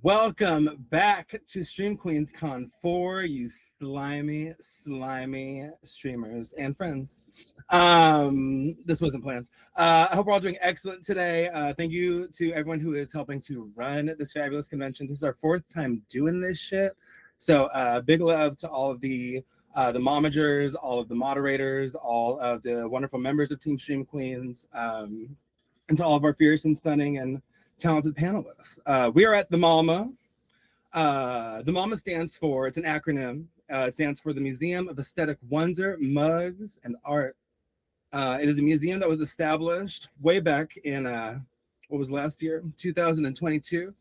Welcome back to Stream Queens Con 4, you slimy streamers and friends. This wasn't planned. I hope we're all doing excellent today. Thank you to everyone who is helping to run this fabulous convention. This is our 4th time doing this shit. So big love to all of the mommagers, all of the moderators, all of the wonderful members of Team Stream Queens, and to all of our fierce and stunning and talented panelists. We are at the MAWMA. The MAWMA stands for, it's an acronym, it stands for the Museum of Aesthetic Wonder, Mugs, and Art. It is a museum that was established way back in, what was last year, 2022.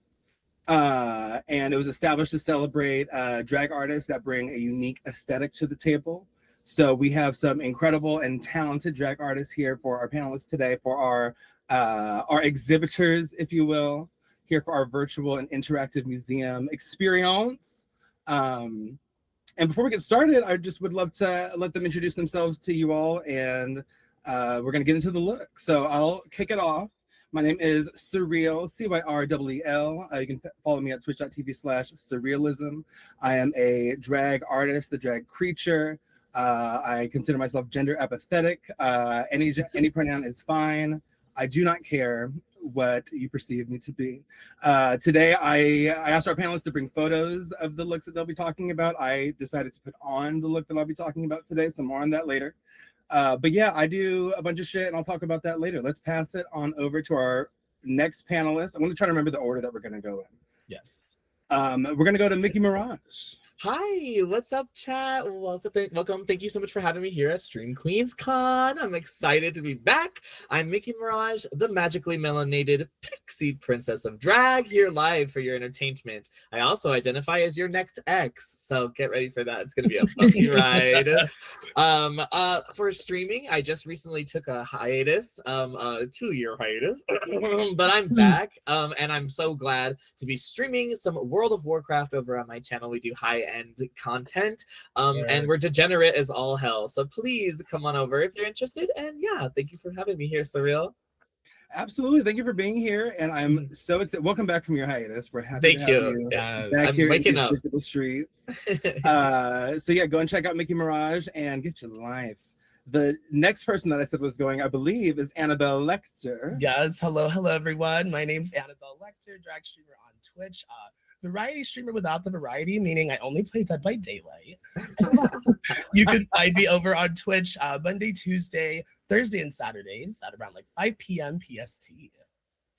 And it was established to celebrate drag artists that bring a unique aesthetic to the table. So we have some incredible and talented drag artists here for our panelists today, for our exhibitors, if you will, here for our virtual and interactive museum experience. And before we get started, I just would love to let them introduce themselves to you all, and we're gonna get into the look. So I'll kick it off. My name is Cyreel, Cyrell. You can follow me at twitch.tv/surrealism. I am a drag artist, the drag creature. I consider myself gender apathetic. Any pronoun is fine. I do not care what you perceive me to be. Today, I asked our panelists to bring photos of the looks that they'll be talking about. I decided to put on the look that I'll be talking about today, so more on that later. But yeah, I do a bunch of shit, and I'll talk about that later. Let's pass it on over to our next panelist. I'm going to try to remember the order that we're going to go in. Yes. We're going to go to Mickey Mirage. Hi, what's up, chat? Welcome. Thank you so much for having me here at Stream Queens Con. I'm excited to be back. I'm Mickey Mirage, the magically melanated pixie princess of drag, here live for your entertainment. I also identify as your next ex, so get ready for that. It's gonna be a funky ride. For streaming, I just recently took a hiatus, a 2-year hiatus, but I'm back, and I'm so glad to be streaming some World of Warcraft over on my channel. We do high-end content, and we're degenerate as all hell, so please come on over if you're interested. And yeah, thank you for having me here, Cyreel. Absolutely, thank you for being here, and I'm so excited. Welcome back from your hiatus. We're happy to have you Yes. back I'm here in waking these up. digital streets. So yeah, go and check out Mickey Mirage and get your life. The next person that I said was going, I believe, is Annabelle Lecter. Yes, hello everyone. My name's Annabelle Lecter, drag streamer on Twitch. Variety streamer without the variety, meaning I only play Dead by Daylight. You can find me over on Twitch Monday, Tuesday, Thursday, and Saturdays at around like 5 p.m. PST.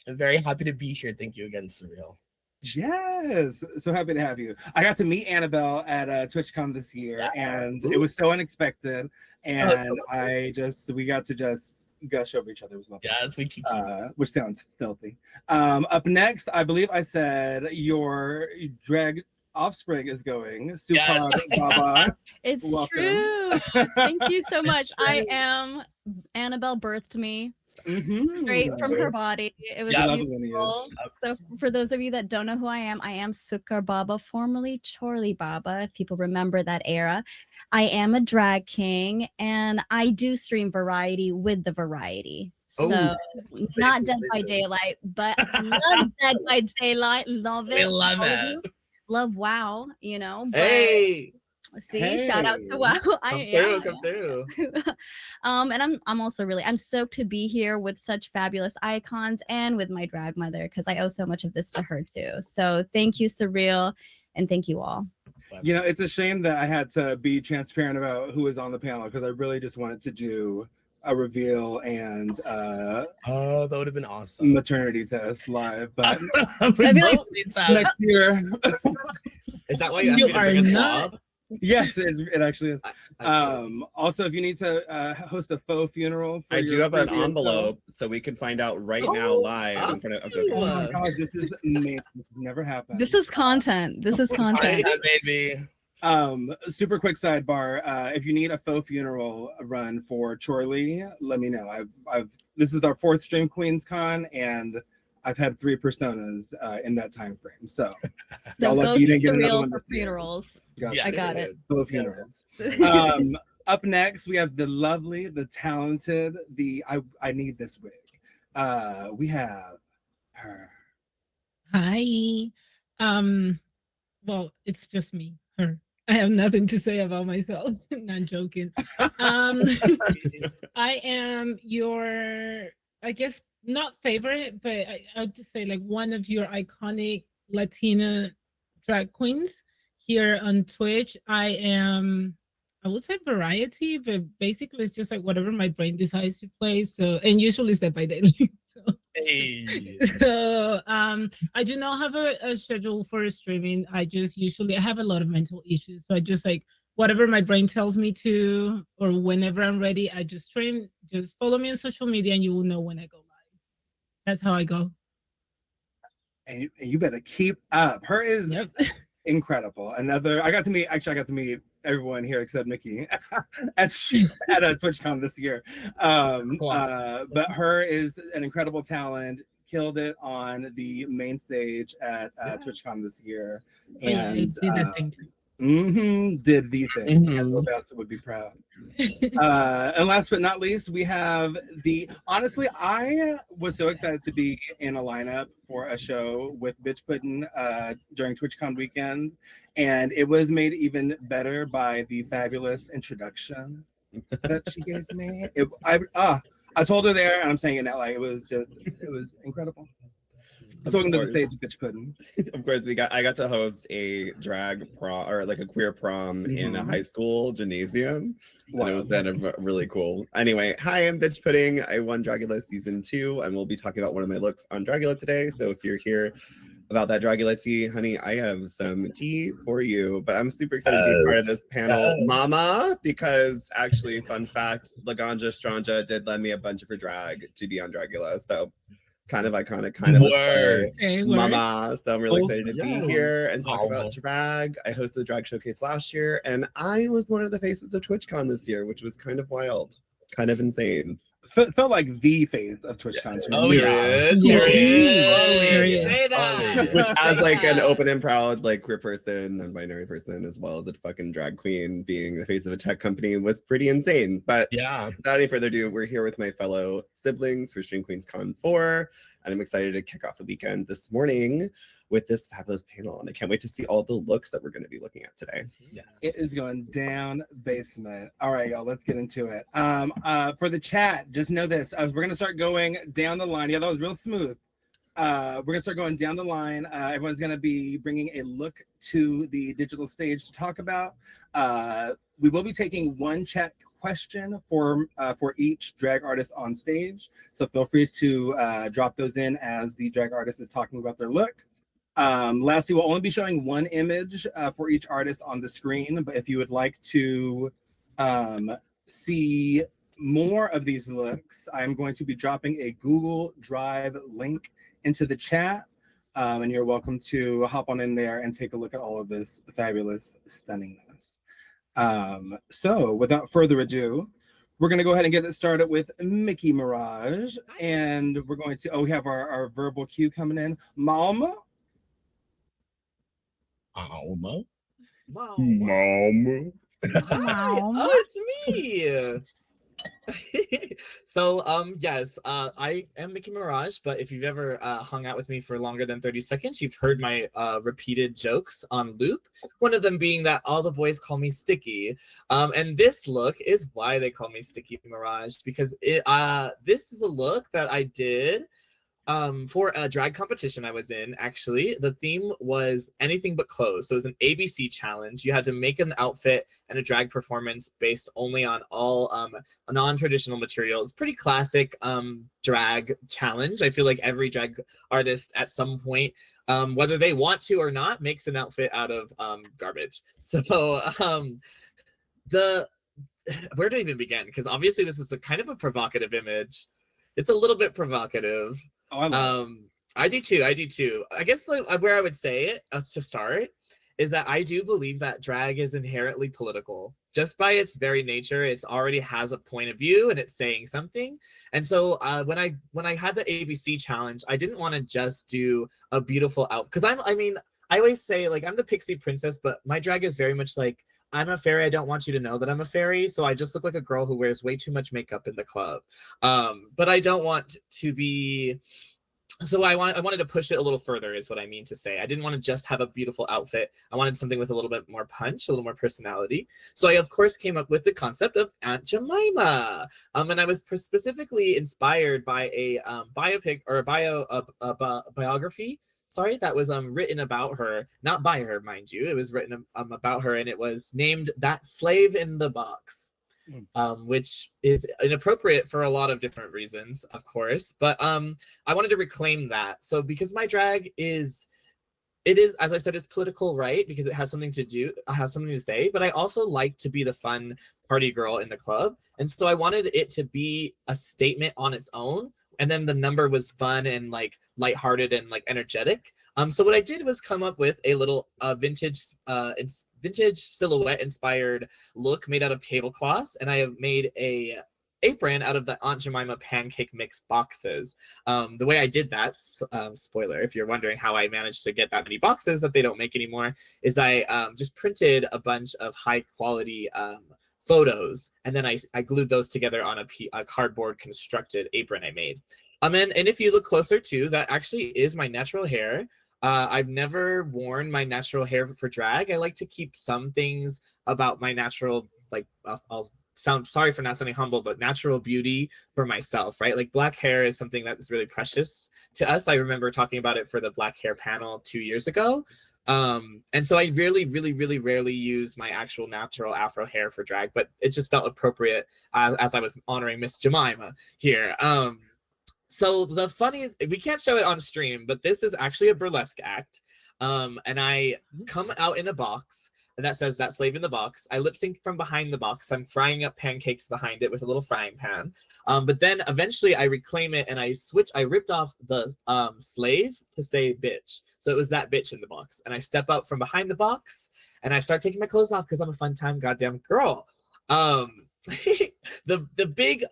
I'm very happy to be here. Thank you again, Cyreel. Yes, so happy to have you. I got to meet Annabelle at TwitchCon this year, and it was so unexpected. And we got to just gush over each other. It was lovely. Yes, we keep which sounds filthy. Up next, I believe I said your drag offspring is going. Super Baba. It's Welcome. true. Thank you so much. I am Annabelle birthed me straight from her body. It was beautiful. So for those of you that don't know who I am Sukar Baba, formerly Chorley Baba, if people remember that era. I am a drag king, and I do stream variety with the variety. So not Dead by Daylight, but love Dead by Daylight. Love it. We love it. Love WoW, you know. But Hey. See, shout out to WoW. Come through. And I'm also I'm stoked to be here with such fabulous icons and with my drag mother, because I owe so much of this to her too. So thank you, Cyreel, and thank you all. You know, it's a shame that I had to be transparent about who is on the panel, because I really just wanted to do a reveal and that would have been awesome. Maternity test live, but next year. Is that why you asked me to bring a swab? Yes, it actually is. Also, if you need to host a faux funeral, I do have an envelope, so we can find out right now live. In front of, okay. Oh my gosh, this is amazing. This has never happened. This is content. This is content. Baby. Super quick sidebar. If you need a faux funeral run for Chorley, let me know. This is our 4th Stream Queens Con, and I've had 3 personas in that time frame. So go to Cyreel for funerals. I got it. Faux funerals. Up next, we have the lovely, the talented, I need this wig. We have her. Hi. Well, it's just me, her. I have nothing to say about myself. Not joking. I am your, I guess, not favorite, but I would just say like one of your iconic Latina drag queens here on Twitch. I would say variety, but basically it's just like whatever my brain decides to play. So, and usually it's by daily. So, Hey. so I do not have a schedule for streaming. I have a lot of mental issues. So I just like whatever my brain tells me to, or whenever I'm ready, I just stream. Just follow me on social media and you will know when I go live. That's how I go. And you better keep up. Her is incredible. I got to meet everyone here except Nikki at a TwitchCon this year. But her is an incredible talent. Killed it on the main stage at TwitchCon this year, and did that thing too. Did the thing. Best would be proud. And last but not least, we have honestly, I was so excited to be in a lineup for a show with Bitch Puddin' during TwitchCon weekend, and it was made even better by the fabulous introduction that she gave me. I told her there, and I'm saying it now, like it was incredible. So welcome to the stage, Bitch Puddin'. Of course, I got to host a drag prom, or like a queer prom in a high school gymnasium. Wow. And it was kind of really cool. Anyway, hi, I'm Bitch Pudding. I won Dragula season 2, and we'll be talking about one of my looks on Dragula today. So if you're here about that Dragula tea, honey, I have some tea for you. But I'm super excited to be part of this panel, MAWMA, because actually, fun fact, Laganja Stranja did lend me a bunch of her drag to be on Dragula. So kind of iconic, kind of MAWMA. So I'm really excited to be here and talk about drag. I hosted the drag showcase last year, and I was one of the faces of TwitchCon this year, which was kind of wild, kind of insane. Felt like the face of TwitchCon. Oh yeah, which as like an open and proud like queer person, non-binary person, as well as a fucking drag queen, being the face of a tech company was pretty insane. But without any further ado, we're here with my fellow siblings for Stream Queens Con 4, and I'm excited to kick off the weekend this morning with this fabulous panel, and I can't wait to see all the looks that we're going to be looking at today. It is going down basement. All right, y'all, let's get into it. For the chat, just know this. We're going to start going down the line. Yeah, that was real smooth. We're going to start going down the line. Everyone's going to be bringing a look to the digital stage to talk about. We will be taking one chat question for each drag artist on stage. So feel free to drop those in as the drag artist is talking about their look. Lastly, we'll only be showing one image for each artist on the screen, but if you would like to see more of these looks, I'm going to be dropping a Google Drive link into the chat, and you're welcome to hop on in there and take a look at all of this fabulous stunningness. So without further ado, we're going to go ahead and get it started with Mickey Mirage, and we're going to, we have our verbal cue coming in. MAWMA. MAWMA. MAWMA. Oh, it's me. So yes, I am Mickey Mirage, but if you've ever hung out with me for longer than 30 seconds, you've heard my repeated jokes on loop, one of them being that all the boys call me Sticky, and this look is why they call me Sticky Mirage, because this is a look that I did for a drag competition I was in. Actually, the theme was anything but clothes. So it was an ABC challenge. You had to make an outfit and a drag performance based only on all non-traditional materials. Pretty classic drag challenge. I feel like every drag artist at some point, whether they want to or not, makes an outfit out of garbage. So where to even begin? Because obviously this is a kind of a provocative image. It's a little bit provocative. I do too. I guess where I would say it to start is that I do believe that drag is inherently political. Just by its very nature, it already has a point of view and it's saying something. And so when I had the ABC challenge, I didn't want to just do a beautiful outfit, because I always say like I'm the pixie princess, but my drag is very much like, I'm a fairy. I don't want you to know that I'm a fairy. So I just look like a girl who wears way too much makeup in the club. But I don't want to be so I wanted to push it a little further, is what I mean to say. I didn't want to just have a beautiful outfit. I wanted something with a little bit more punch, a little more personality. So I, of course, came up with the concept of Aunt Jemima. And I was specifically inspired by a biopic or a biography. Sorry, that was written about her, not by her, mind you. It was written about her, and it was named That Slave in the Box. Which is inappropriate for a lot of different reasons, of course. But I wanted to reclaim that. So because my drag is, as I said, it's political, right? Because it has something to do, it has something to say. But I also like to be the fun party girl in the club. And so I wanted it to be a statement on its own. And then the number was fun and like lighthearted and like energetic. So what I did was come up with a little vintage silhouette inspired look made out of tablecloths, and I have made a apron out of the Aunt Jemima pancake mix boxes. The way I did that, spoiler, if you're wondering how I managed to get that many boxes that they don't make anymore, is I just printed a bunch of high quality photos, and then I glued those together on a cardboard constructed apron I made. And if you look closer too, that actually is my natural hair. I've never worn my natural hair for drag. I like to keep some things about my natural, like, I'll sound sorry for not sounding humble, but natural beauty for myself, right? Like black hair is something that's really precious to us. I remember talking about it for the black hair panel 2 years ago. And so I really, really, really rarely use my actual natural afro hair for drag, but it just felt appropriate as I was honoring Miss Jemima here. So we can't show it on stream, but this is actually a burlesque act. And I come out in a box that says That Slave in the Box. I lip sync from behind the box. I'm frying up pancakes behind it with a little frying pan. But then eventually I reclaim it and I ripped off the slave to say bitch. So it was that bitch in the box. And I step out from behind the box and I start taking my clothes off because I'm a fun time goddamn girl. The big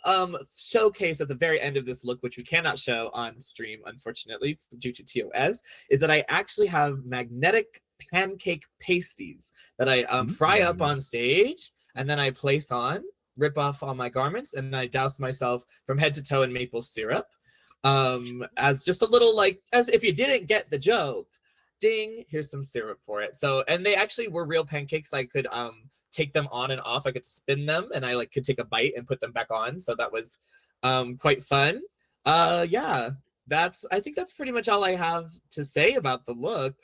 showcase at the very end of this look, which we cannot show on stream unfortunately due to TOS, is that I actually have magnetic pancake pasties that I fry up on stage, and then I place on, rip off all my garments, and I douse myself from head to toe in maple syrup, as just a little, like, as if you didn't get the joke, ding, here's some syrup for it. So, and they actually were real pancakes. I could take them on and off. I could spin them, and I could take a bite and put them back on. So that was quite fun. Yeah, I think that's pretty much all I have to say about the look.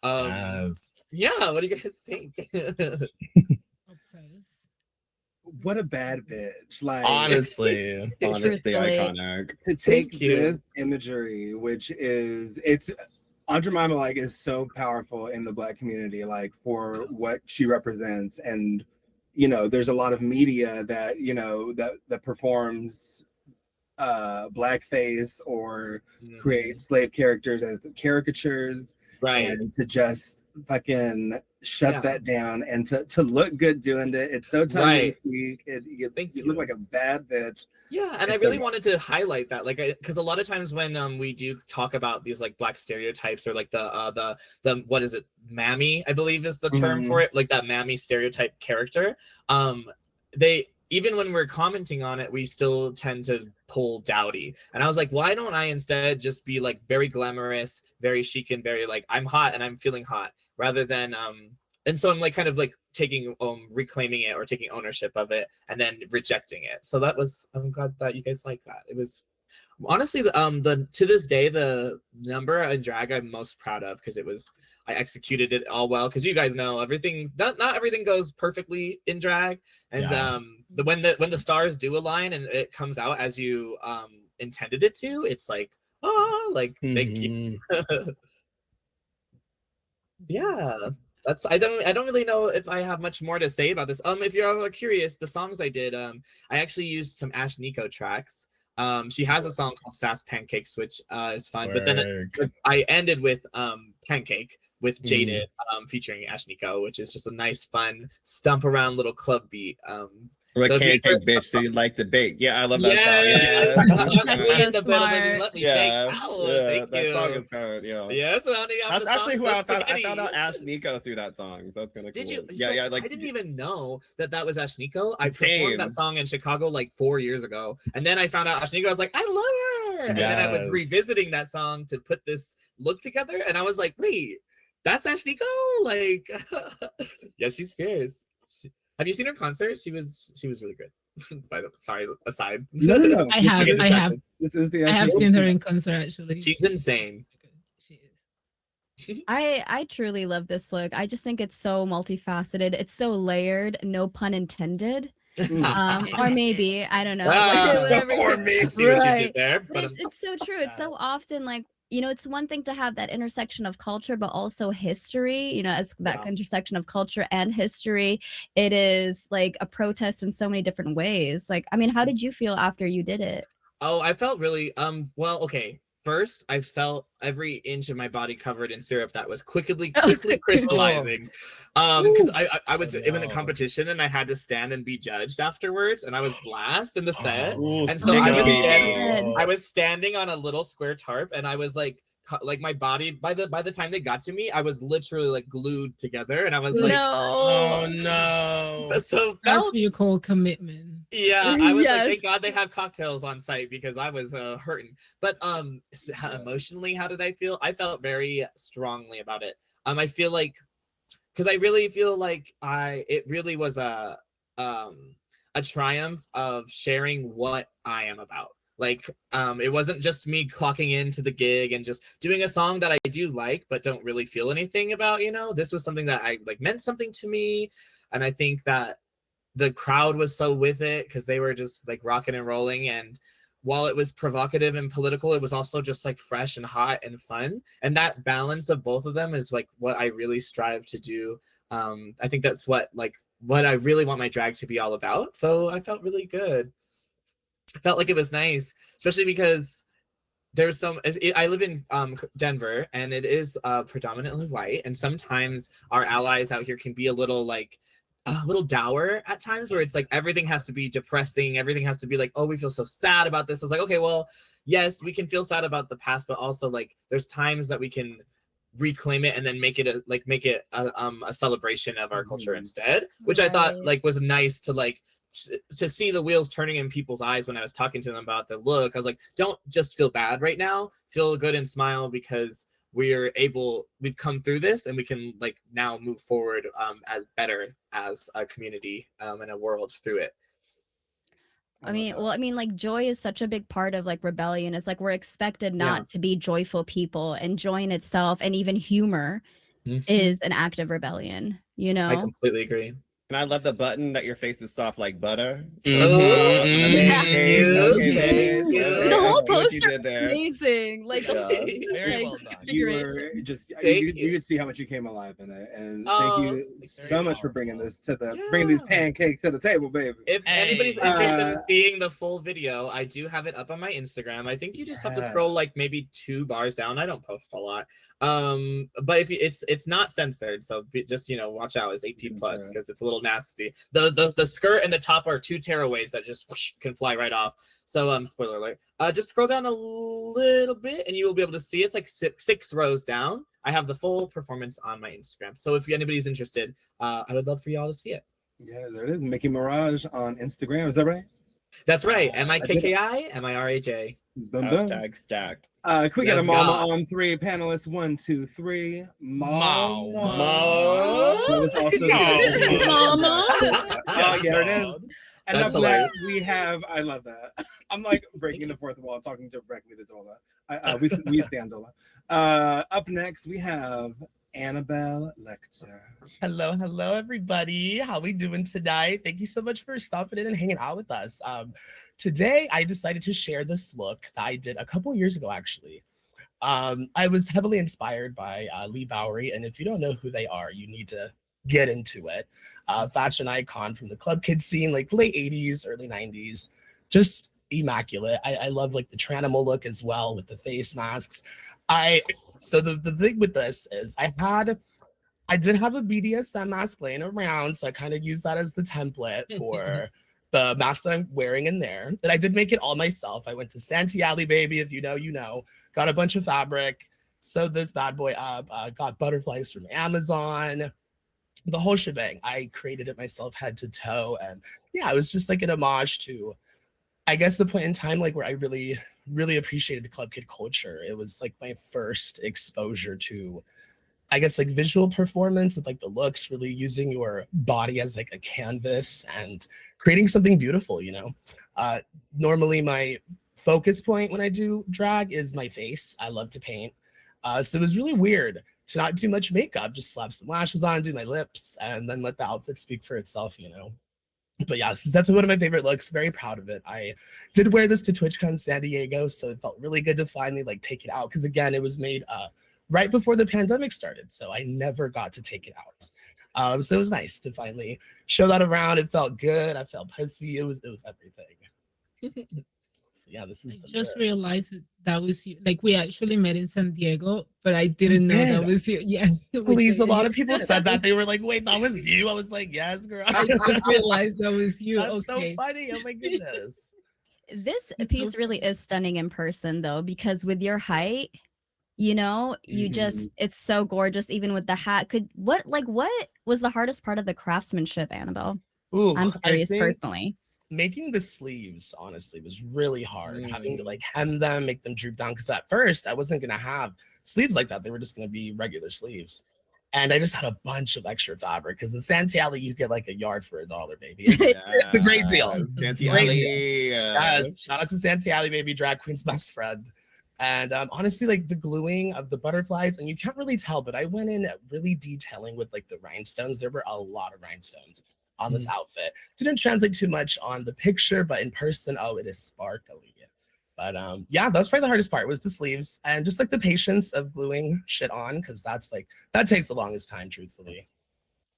Yes. Yeah, what do you guys think? What a bad bitch. Like, honestly iconic. To take this imagery, which is, Aunt Jemima is so powerful in the Black community, like, for what she represents. And there's a lot of media that that performs blackface or create slave characters as caricatures, right? And to just fucking shut that down and to look good doing it. It's so tongue in cheek. You look like a bad bitch. Yeah, and I really wanted to highlight that, because a lot of times when we do talk about these Black stereotypes, or the what is it, mammy, I believe is the term for it, like that mammy stereotype character, even when we're commenting on it, we still tend to pull dowdy. And I was like, why don't I instead just be very glamorous, very chic, and very I'm hot and I'm feeling hot, rather than and so I'm kind of taking reclaiming it or taking ownership of it and then rejecting it. So I'm glad that you guys like that. It was honestly to this day the number in drag I'm most proud of, because I executed it all well, because you guys know everything, not everything goes perfectly in drag, and when the stars do align and it comes out as you intended it to, it's thank you. Yeah, I don't really know if I have much more to say about this. If you're curious, the songs I did, I actually used some Ash Nico tracks. She has a song called Sass Pancakes, which is fun. But then I ended with Pancake with Jaded, featuring Ash Nico, which is just a nice, fun, stump around little club beat. Like pancake bitch, so you like the bake. Yeah, I love that song. Let me bake. Thank that you. song is kind of, Yes, honey, that's actually who I found out Ash Nico through that song. So that's kind of cool. Did you? Yeah. I didn't even know that was Ash Nico. I performed that song in Chicago 4 years ago, and then I found out Ash Nico. I was like, I love And then I was revisiting that song to put this look together, and I was like, wait, that's Ashley Go. Like, yeah, she's fierce. Have you seen her concert? She was really good. Sorry, aside. No. I have. This is the I have seen her in concert actually. She's insane. She is. I truly love this look. I just think it's so multifaceted. It's so layered, no pun intended. Or maybe, I don't know. Or maybe. See what you did there. But it's so true. It's so often like, you know, it's one thing to have that intersection of culture, but also history, you know, as that intersection of culture and history, it is like a protest in so many different ways. Like, I mean, how did you feel after you did it? Oh, I felt really, well, okay. First, I felt every inch of my body covered in syrup that was quickly crystallizing. Because I was in a competition and I had to stand and be judged afterwards, and I was last in the set. And so I was standing on a little square tarp, and I was like my body, by the time they got to me, I was literally like glued together, and I was like, oh no. So that's what you call commitment. Yeah, I was like, thank God they have cocktails on site, because I was hurting. But emotionally, how did I feel? I felt very strongly about it. I feel like, because I really feel like it really was a triumph of sharing what I am about. Like, it wasn't just me clocking into the gig and just doing a song that I do like but don't really feel anything about, you know. This was something that I like meant something to me, and I think that the crowd was so with it because they were just like rocking and rolling. And while it was provocative and political, it was also just like fresh and hot and fun. And that balance of both of them is like what I really strive to do. I think that's what I really want my drag to be all about. So I felt really good. I felt like it was nice, especially because there's I live in Denver, and it is predominantly white. And sometimes our allies out here can be a little dour at times, where it's like everything has to be depressing. Everything has to be like, oh, we feel so sad about this. I was like, okay, well, yes, we can feel sad about the past, but also like there's times that we can reclaim it and then make it a celebration of our culture instead, which I thought like was nice to see the wheels turning in people's eyes when I was talking to them about the look. I was like, don't just feel bad right now, feel good and smile, because we've come through this, and we can like now move forward as better as a community and a world through it. I mean, like joy is such a big part of like rebellion. It's like we're expected not to be joyful people, and joy in itself, and even humor is an act of rebellion, you know? I completely agree. And I love the button that your face is soft like butter. So the whole poster is amazing. Like, very well done. You were just you could see how much you came alive in it, and thank you so much for bringing this bringing these pancakes to the table, baby. If anybody's interested in seeing the full video, I do have it up on my Instagram. I think you just have to scroll like maybe 2 bars down. I don't post a lot, but if it's not censored, so just watch out. It's 18 plus because it's a little nasty. The skirt and the top are 2 tearaways that just whoosh, can fly right off. So spoiler alert. Just scroll down a little bit and you will be able to see it's like 6 rows down. I have the full performance on my Instagram. So if anybody's interested, I would love for y'all to see it. Yeah, there it is. Mickey Mirage on Instagram. Is that right? That's right. MIKKI MIRAJ. Hashtag stacked. Can we get a MAWMA on 3 panelists? 1, 2, 3. MAWMA. That was also MAWMA. Oh, yeah, it is. And up next we have, I love that. I'm like breaking the fourth wall, talking directly to Dola. We stand Dola. Up next we have Annabelle Lecter. Hello, everybody. How we doing tonight? Thank you so much for stopping in and hanging out with us. Today, I decided to share this look that I did a couple years ago, actually. I was heavily inspired by Lee Bowery, and if you don't know who they are, you need to get into it. Fashion icon from the club kid scene, like late 80s, early 90s. Just immaculate. I love like the Tranimal look as well with the face masks. So the thing with this is I did have a BDSM mask laying around, so I kind of used that as the template for the mask that I'm wearing in there. But I did make it all myself. I went to Santee Alley, baby. If you know, you know. Got a bunch of fabric, sewed this bad boy up. Got butterflies from Amazon. The whole shebang. I created it myself, head to toe, and yeah, it was just like an homage to, I guess, the point in time like where I really really appreciated club kid culture. It was like my first exposure to, I guess, like visual performance with like the looks, really using your body as like a canvas and creating something beautiful, you know. Normally my focus point when I do drag is my face. I love to paint. So it was really weird to not do much makeup, just slap some lashes on, do my lips, and then let the outfit speak for itself, you know. But yeah, this is definitely one of my favorite looks. Very proud of it. I did wear this to TwitchCon San Diego, so it felt really good to finally like take it out. Because again, it was made right before the pandemic started, so I never got to take it out. So it was nice to finally show that around. It felt good. I felt pussy. It was everything. So yeah, this is. I just realized that was you. Like we actually met in San Diego, but I didn't know that was you. Yes. Please, a lot of people said that. They were like, "Wait, that was you." I was like, "Yes, girl." I just realized that was you. That's okay. so funny. Oh my goodness. This piece really is stunning in person though, because with your height, you know, you just it's so gorgeous even with the hat. What was the hardest part of the craftsmanship, Annabelle? Ooh, I'm curious personally. Making the sleeves honestly was really hard. Having to like hem them, make them droop down, because at first I wasn't gonna have sleeves like that. They were just gonna be regular sleeves. And I just had a bunch of extra fabric because in Santee Alley you get like a yard for $1, baby. It's a great deal. Santee Great Alley. deal. Yes, shout out to Santee Alley, baby, drag queen's best friend. And honestly, like the gluing of the butterflies, and you can't really tell, but I went in really detailing with like the rhinestones. There were a lot of rhinestones on this outfit. Didn't translate too much on the picture, but in person, oh, it is sparkly. But yeah, that was probably the hardest part was the sleeves and just like the patience of gluing shit on, because that takes the longest time, truthfully.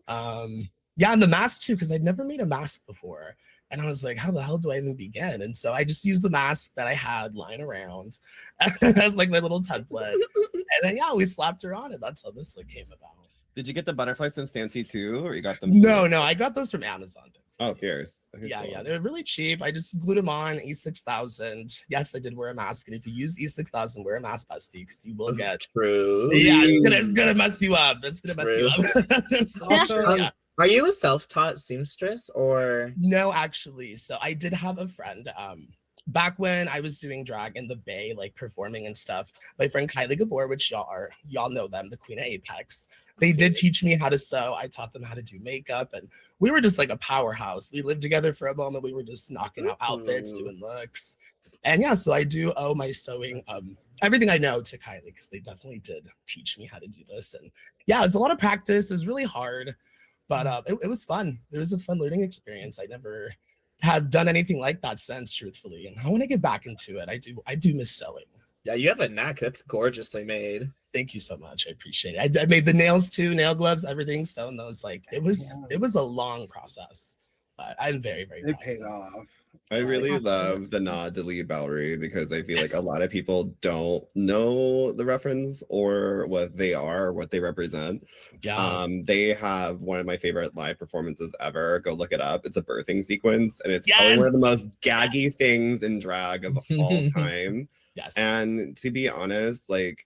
Yeah, and the mask too, because I'd never made a mask before. And I was like, how the hell do I even begin? And so I just used the mask that I had lying around as like my little template. And then yeah, we slapped her on it. That's how this look came about. Did you get the butterflies from Santee too, or you got them? No, I got those from Amazon. Oh, fierce. Okay, yeah, cool. yeah, they're really cheap. I just glued them on E6000. Yes, I did wear a mask, and if you use E6000, wear a mask, bestie, because you will get. True. Yeah, it's gonna mess you up. It's gonna mess you up. So, Also, yeah. Are you a self-taught seamstress or? No, actually. So I did have a friend. Back when I was doing drag in the Bay, like performing and stuff, my friend Kylie Gabor, which y'all know them, the Queen of Apex. They did teach me how to sew. I taught them how to do makeup, and we were just like a powerhouse. We lived together for a moment. We were just knocking out outfits, doing looks. And yeah, so I do owe my sewing, everything I know to Kylie, because they definitely did teach me how to do this. And yeah, it was a lot of practice. It was really hard, but it was fun. It was a fun learning experience. I never have done anything like that since, truthfully. And I want to get back into it. I do miss sewing. Yeah, you have a knack. That's gorgeously made. Thank you so much. I appreciate it. I made the nails too, nail gloves, everything. Stone those. Like it was a long process, but I'm very, very proud. It paid off. I really love the nod to Lee Bowery, because I feel like a lot of people don't know the reference or what they are, what they represent. Yeah. They have one of my favorite live performances ever. Go look it up. It's a birthing sequence, and it's probably one of the most gaggy things in drag of all time. Yes. And to be honest, like,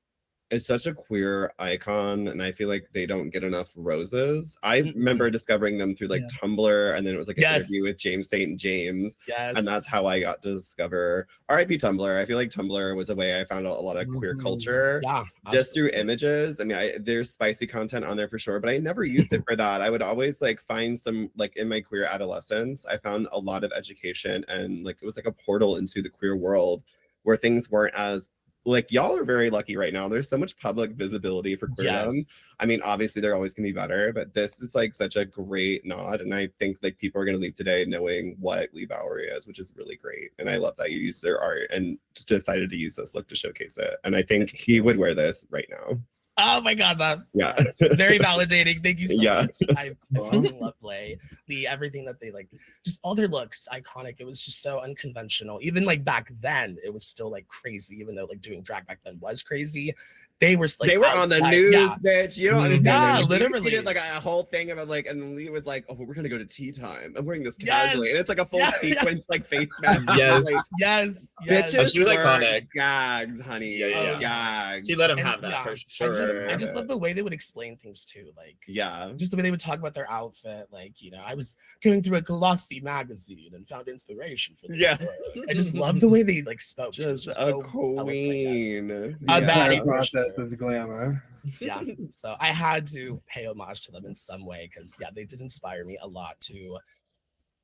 it's such a queer icon, and I feel like they don't get enough roses. I remember discovering them through like Tumblr, and then it was like an interview with James St. James. Yes. And that's how I got to discover RIP Tumblr. I feel like Tumblr was a way I found out a lot of queer culture. Yeah. Just through images. I mean, there's spicy content on there for sure, but I never used it for that. I would always like find some, like in my queer adolescence, I found a lot of education, and like it was like a portal into the queer world where things weren't as like, y'all are very lucky right now. There's so much public visibility for queerdom. Yes. I mean, obviously there always can be better, but this is like such a great nod. And I think like people are going to leave today knowing what Lee Bowery is, which is really great. And I love that you used their art and just decided to use this look to showcase it. And I think he would wear this right now. Oh my God, that's very validating. Thank you so much. I fucking love Lee, everything that they like, just all their looks, iconic. It was just so unconventional. Even like back then, it was still like crazy, even though like doing drag back then was crazy. they were like they were on the outside. news, Yeah. bitch. You don't understand. Yeah, Like, literally. She did like a whole thing about like, and then Lee was like, "Oh, we're gonna go to tea time. I'm wearing this Yes. casually," and it's like a full Yeah. sequence like face mask. Yes. Like, Yes. bitches Oh, she was were iconic. gags, honey. Yeah. Gags. She let him And, have that yeah, for sure. I just love the way they would explain things too. Like, Yeah. just the way they would talk about their outfit. Like, you know, I was going through a glossy magazine and found inspiration for this. Yeah. story. I just love the way they like spoke. Just Just a so queen. The Yeah. entire Yeah. process is glamour. Yeah. So I had to pay homage to them in some way because yeah, they did inspire me a lot to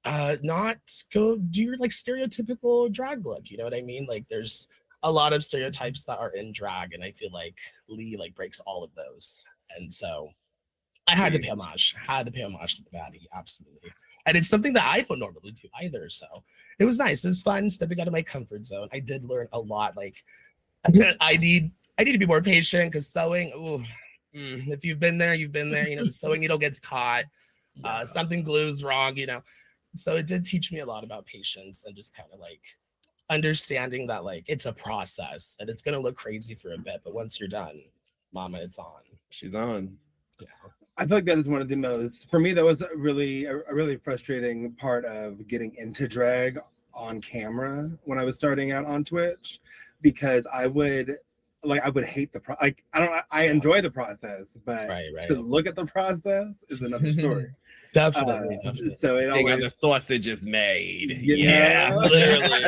not go do your like stereotypical drag look. You know what I mean? Like there's a lot of stereotypes that are in drag, and I feel like Lee like breaks all of those. And so I had to pay homage. Had to pay homage to the baddie, absolutely. And it's something that I don't normally do either. So it was nice. It was fun stepping out of my comfort zone. I did learn a lot. Like I need to be more patient because sewing. Ooh, if you've been there, you've been there. You know, the sewing needle gets caught. Something glues wrong. You know, so it did teach me a lot about patience and just kind of like understanding that like it's a process and it's gonna look crazy for a bit, but once you're done, mama, it's on. She's on. Yeah. I feel like that is one of the most, for me, that was a really frustrating part of getting into drag on camera when I was starting out on Twitch, because I would hate I enjoy the process, but Right. to look at the process is another story. Definitely. So it Thing always, the sausage is made. Yeah. Literally.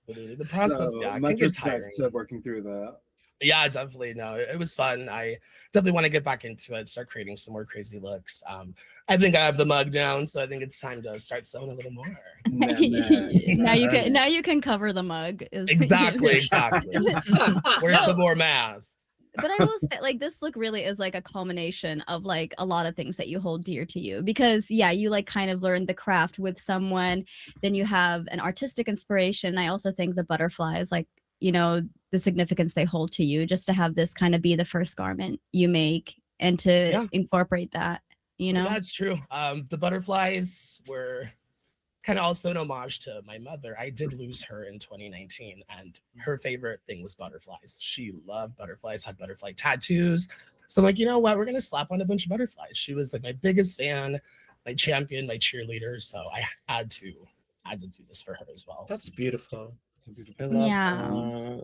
The process, so yeah, it much can get respect tiring. to working through that. Yeah, definitely. No, it was fun. I definitely want to get back into it, start creating some more crazy looks. I think I have the mug down, so I think it's time to start sewing a little more. Now you can cover the mug. Exactly. Where's the more masks? But I will say, like, this look really is like a culmination of like a lot of things that you hold dear to you, because yeah, you like kind of learned the craft with someone, then you have an artistic inspiration. I also think the butterflies, like, you know, the significance they hold to you, just to have this kind of be the first garment you make and to incorporate that, you know. That's true. The butterflies were kind of also an homage to my mother. I did lose her in 2019, and her favorite thing was butterflies. She loved butterflies, had butterfly tattoos. So I'm like, you know what? We're gonna slap on a bunch of butterflies. She was like my biggest fan, my champion, my cheerleader. So I had to do this for her as well. That's beautiful. Yeah.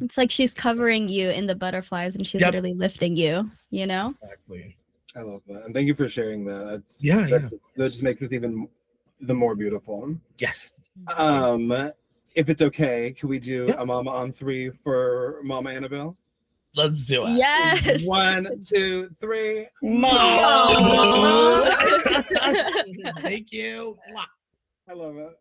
It's like she's covering you in the butterflies and she's literally lifting you, you know? Exactly. I love that. And thank you for sharing that. That just makes it even the more beautiful. Yes. If it's okay, can we do a mama on 3 for Mama Annabelle? Let's do it. Yes. 1, 2, 3. Mama. Thank you. I love it.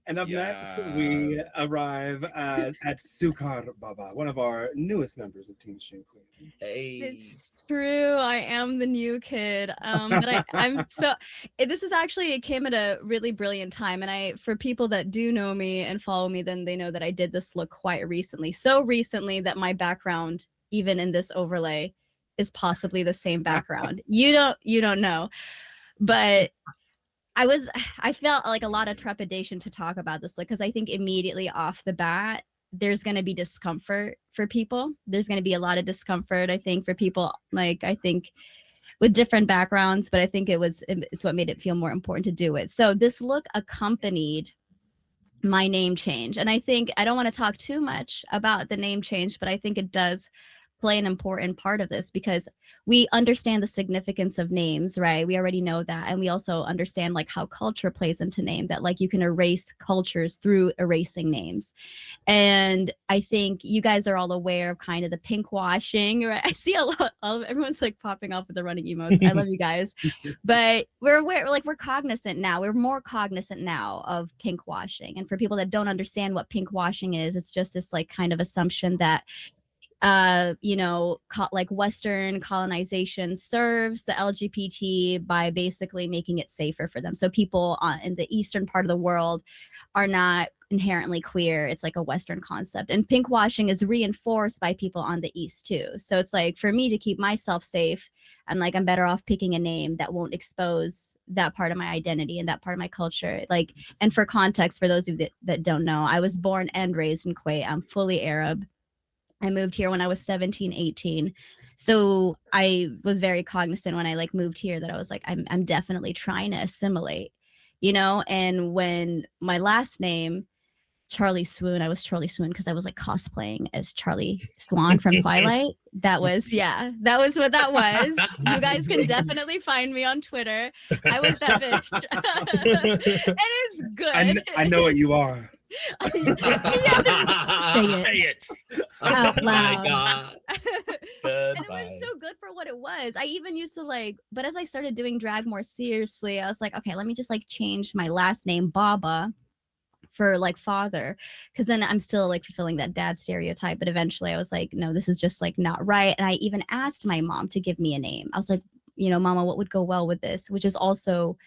And up next, we arrive at Sukar Baba, one of our newest members of Team Stream Queen. It's true. I am the new kid. But I'm so. This is actually, it came at a really brilliant time, and for people that do know me and follow me, then they know that I did this look quite recently. So recently that my background, even in this overlay, is possibly the same background. You don't know, but I felt like a lot of trepidation to talk about this look, because I think immediately off the bat, there's going to be discomfort for people. There's going to be a lot of discomfort, I think, for people, like, I think with different backgrounds, but I think it's what made it feel more important to do it. So this look accompanied my name change. And I think, I don't want to talk too much about the name change, but I think it does play an important part of this, because we understand the significance of names, right? We already know that. And we also understand like how culture plays into name, that like you can erase cultures through erasing names. And I think you guys are all aware of kind of the pink washing, right? I see a lot of everyone's like popping off with the running emotes. I love you guys. But we're aware, like we're cognizant now. We're more cognizant now of pink washing. And for people that don't understand what pink washing is, it's just this like kind of assumption that like Western colonization serves the LGBT by basically making it safer for them. So people in the eastern part of the world are not inherently queer. It's like a Western concept. And pink washing is reinforced by people on the East too. So it's like, for me to keep myself safe, I'm better off picking a name that won't expose that part of my identity and that part of my culture. Like, and for context, for those of you that don't know, I was born and raised in Kuwait. I'm fully Arab. I moved here when I was 17, 18. So I was very cognizant when I like moved here that I was like, I'm definitely trying to assimilate, you know? And when my last name, Charlie Swoon, I was Charlie Swoon because I was like cosplaying as Charlie Swan from Twilight. That was what that was. You guys can definitely find me on Twitter. I was that bitch. It is good. I know what you are. You have to say it out loud. God. And it was so good for what it was. I even used to like, but as I started doing drag more seriously, I was like, okay, let me just like change my last name Baba for like father, because then I'm still like fulfilling that dad stereotype. But eventually I was like, no, this is just like not right. And I even asked my mom to give me a name. I was like, you know, Mama, what would go well with this? Which is also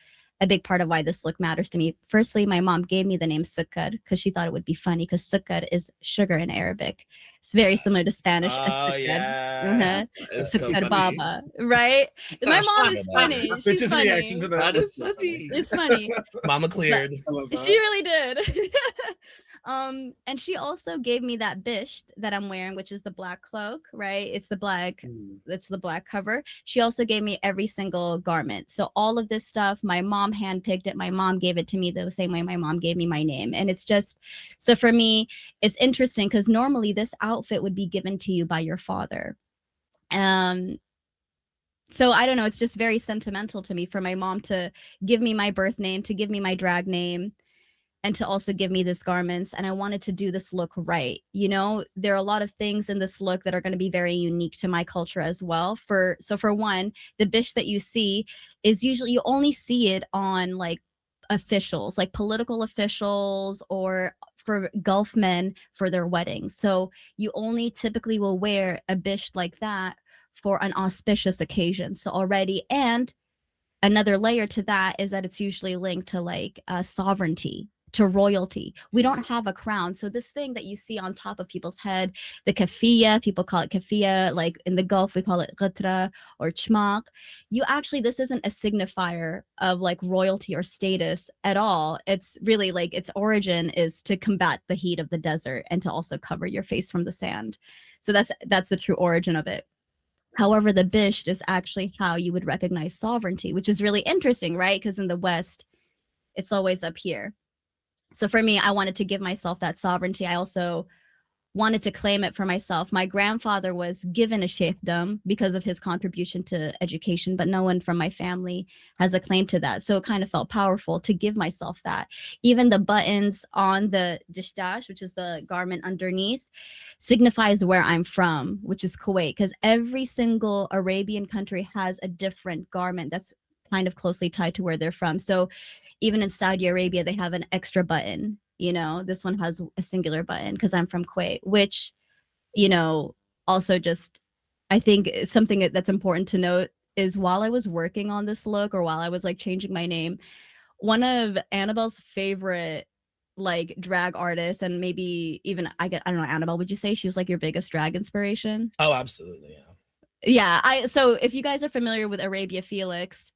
a big part of why this look matters to me. Firstly, my mom gave me the name Sukkar because she thought it would be funny, because Sukkar is sugar in Arabic. It's very similar to Spanish. Yeah. Sukkar Baba, right? My mom is funny. She's funny. That is funny. It's funny. Mama cleared. She really did. And she also gave me that bisht that I'm wearing, which is the black cloak, right? It's the black cover. She also gave me every single garment. So all of this stuff, my mom handpicked it. My mom gave it to me the same way my mom gave me my name. And it's just, so for me, it's interesting because normally this outfit would be given to you by your father. So I don't know, it's just very sentimental to me for my mom to give me my birth name, to give me my drag name, and to also give me this garments. And I wanted to do this look right. You know, there are a lot of things in this look that are going to be very unique to my culture as well. So for one, the bish that you see is usually, you only see it on like officials, like political officials, or for Gulf men for their weddings. So you only typically will wear a bish like that for an auspicious occasion. So already, and another layer to that is that it's usually linked to like sovereignty, to royalty. We don't have a crown. So this thing that you see on top of people's head, the kafia, people call it kafia, like in the Gulf, we call it qatra or chmaq. This isn't a signifier of like royalty or status at all. It's really like its origin is to combat the heat of the desert and to also cover your face from the sand. So that's the true origin of it. However, the bisht is actually how you would recognize sovereignty, which is really interesting, right? Because in the West, it's always up here. So for me, I wanted to give myself that sovereignty. I also wanted to claim it for myself. My grandfather was given a sheikhdom because of his contribution to education, but no one from my family has a claim to that. So it kind of felt powerful to give myself that. Even the buttons on the dishdash, which is the garment underneath, signifies where I'm from, which is Kuwait, because every single Arabian country has a different garment that's kind of closely tied to where they're from. So even in Saudi Arabia, they have an extra button. You know, this one has a singular button because I'm from Kuwait, which, you know, also just, I think something that's important to note is while I was working on this look, or while I was like changing my name, one of Annabelle's favorite like drag artists, and maybe even I don't know, Annabelle, would you say she's like your biggest drag inspiration? Oh, absolutely. Yeah. Yeah. So if you guys are familiar with Arabia Felix,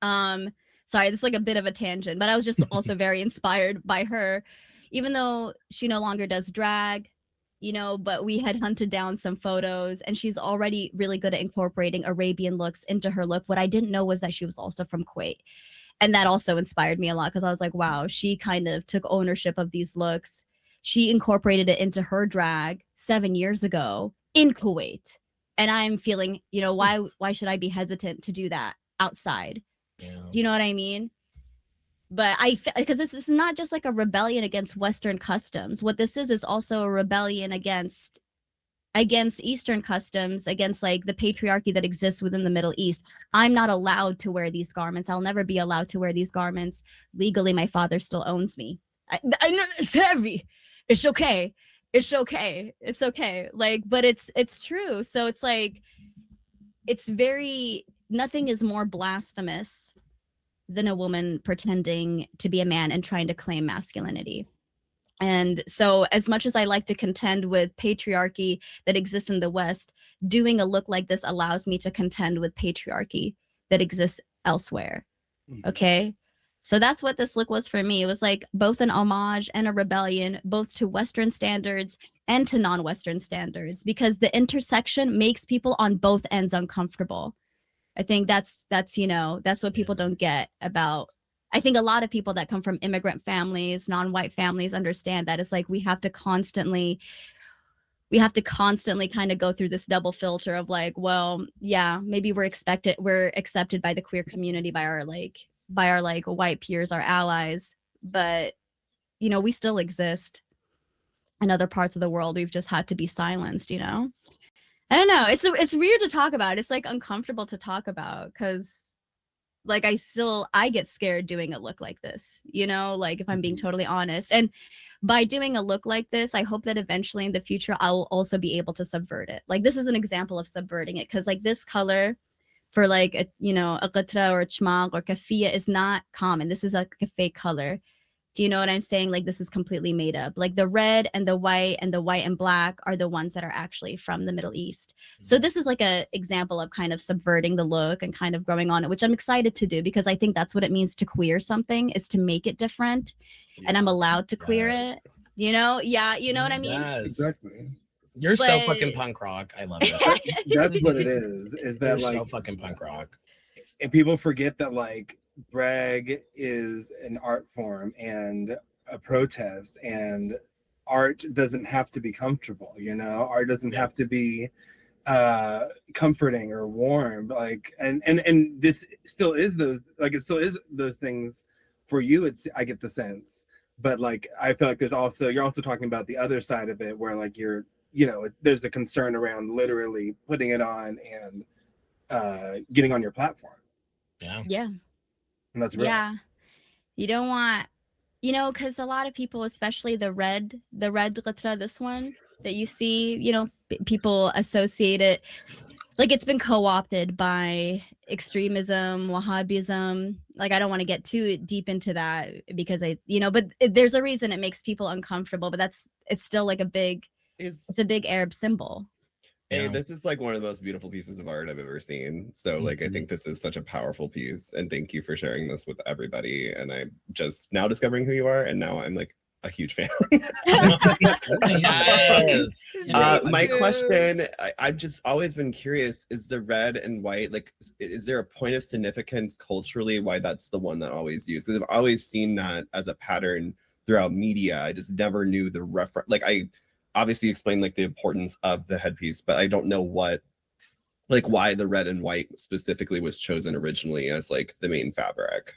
sorry, this is like a bit of a tangent, but I was just also very inspired by her, even though she no longer does drag, you know, but we had hunted down some photos and she's already really good at incorporating Arabian looks into her look. What I didn't know was that she was also from Kuwait. And that also inspired me a lot because I was like, wow, she kind of took ownership of these looks. She incorporated it into her drag 7 years ago in Kuwait. And I'm feeling, you know, why should I be hesitant to do that outside? Yeah. Do you know what I mean? But because this is not just like a rebellion against Western customs. What this is also a rebellion against Eastern customs, against like the patriarchy that exists within the Middle East. I'm not allowed to wear these garments. I'll never be allowed to wear these garments. Legally, my father still owns me. I know it's heavy. It's okay. It's okay. It's okay. Like, but it's true. So it's like, it's very, nothing is more blasphemous than a woman pretending to be a man and trying to claim masculinity. And so as much as I like to contend with patriarchy that exists in the West, doing a look like this allows me to contend with patriarchy that exists elsewhere. Okay. So that's what this look was for me. It was like both an homage and a rebellion, both to Western standards and to non-Western standards, because the intersection makes people on both ends uncomfortable. I think that's that's what people don't get about. I think a lot of people that come from immigrant families, non-white families, understand that it's like we have to constantly kind of go through this double filter of like, well, yeah, maybe we're accepted by the queer community, by our white peers, our allies, but we still exist in other parts of the world. We've just had to be silenced. I don't know. It's weird to talk about. It's like uncomfortable to talk about because like I get scared doing a look like this, like if I'm being totally honest. And by doing a look like this, I hope that eventually in the future I will also be able to subvert it. Like this is an example of subverting it, because like this color for like a qatra or chmaq or kafia is not common. This is like a fake color. Do you know what I'm saying? Like this is completely made up. Like the red and the white and black are the ones that are actually from the Middle East. So this is like a example of kind of subverting the look and kind of growing on it, which I'm excited to do, because I think that's what it means to queer something, is to make it different. And I'm allowed to queer it. Yeah, you know what I mean? Yes. Exactly. You're so fucking punk rock. I love it. That's what it is. Is that You're like so fucking punk rock? And people forget that like drag is an art form and a protest, and art doesn't have to be comfortable. Art doesn't have to be comforting or warm. Like and this still is those things for you. I get the sense, but like I feel like you're also talking about the other side of it, where like there's the concern around literally putting it on and getting on your platform. Yeah. And that's real. Yeah. You don't want, because a lot of people, especially the red qatra, this one that you see, people associate it, like it's been co-opted by extremism, Wahhabism. Like I don't want to get too deep into that because but there's a reason it makes people uncomfortable, but it's still like it's a big Arab symbol. Hey, this is like one of the most beautiful pieces of art I've ever seen. So like I think this is such a powerful piece, and thank you for sharing this with everybody. And I'm just now discovering who you are, and now I'm like a huge fan. Yes. My question, I've just always been curious, is the red and white, like is there a point of significance culturally why that's the one that always used? Because I've always seen that as a pattern throughout media. I just never knew the reference. Like I obviously explained like the importance of the headpiece, but I don't know why the red and white specifically was chosen originally as like the main fabric.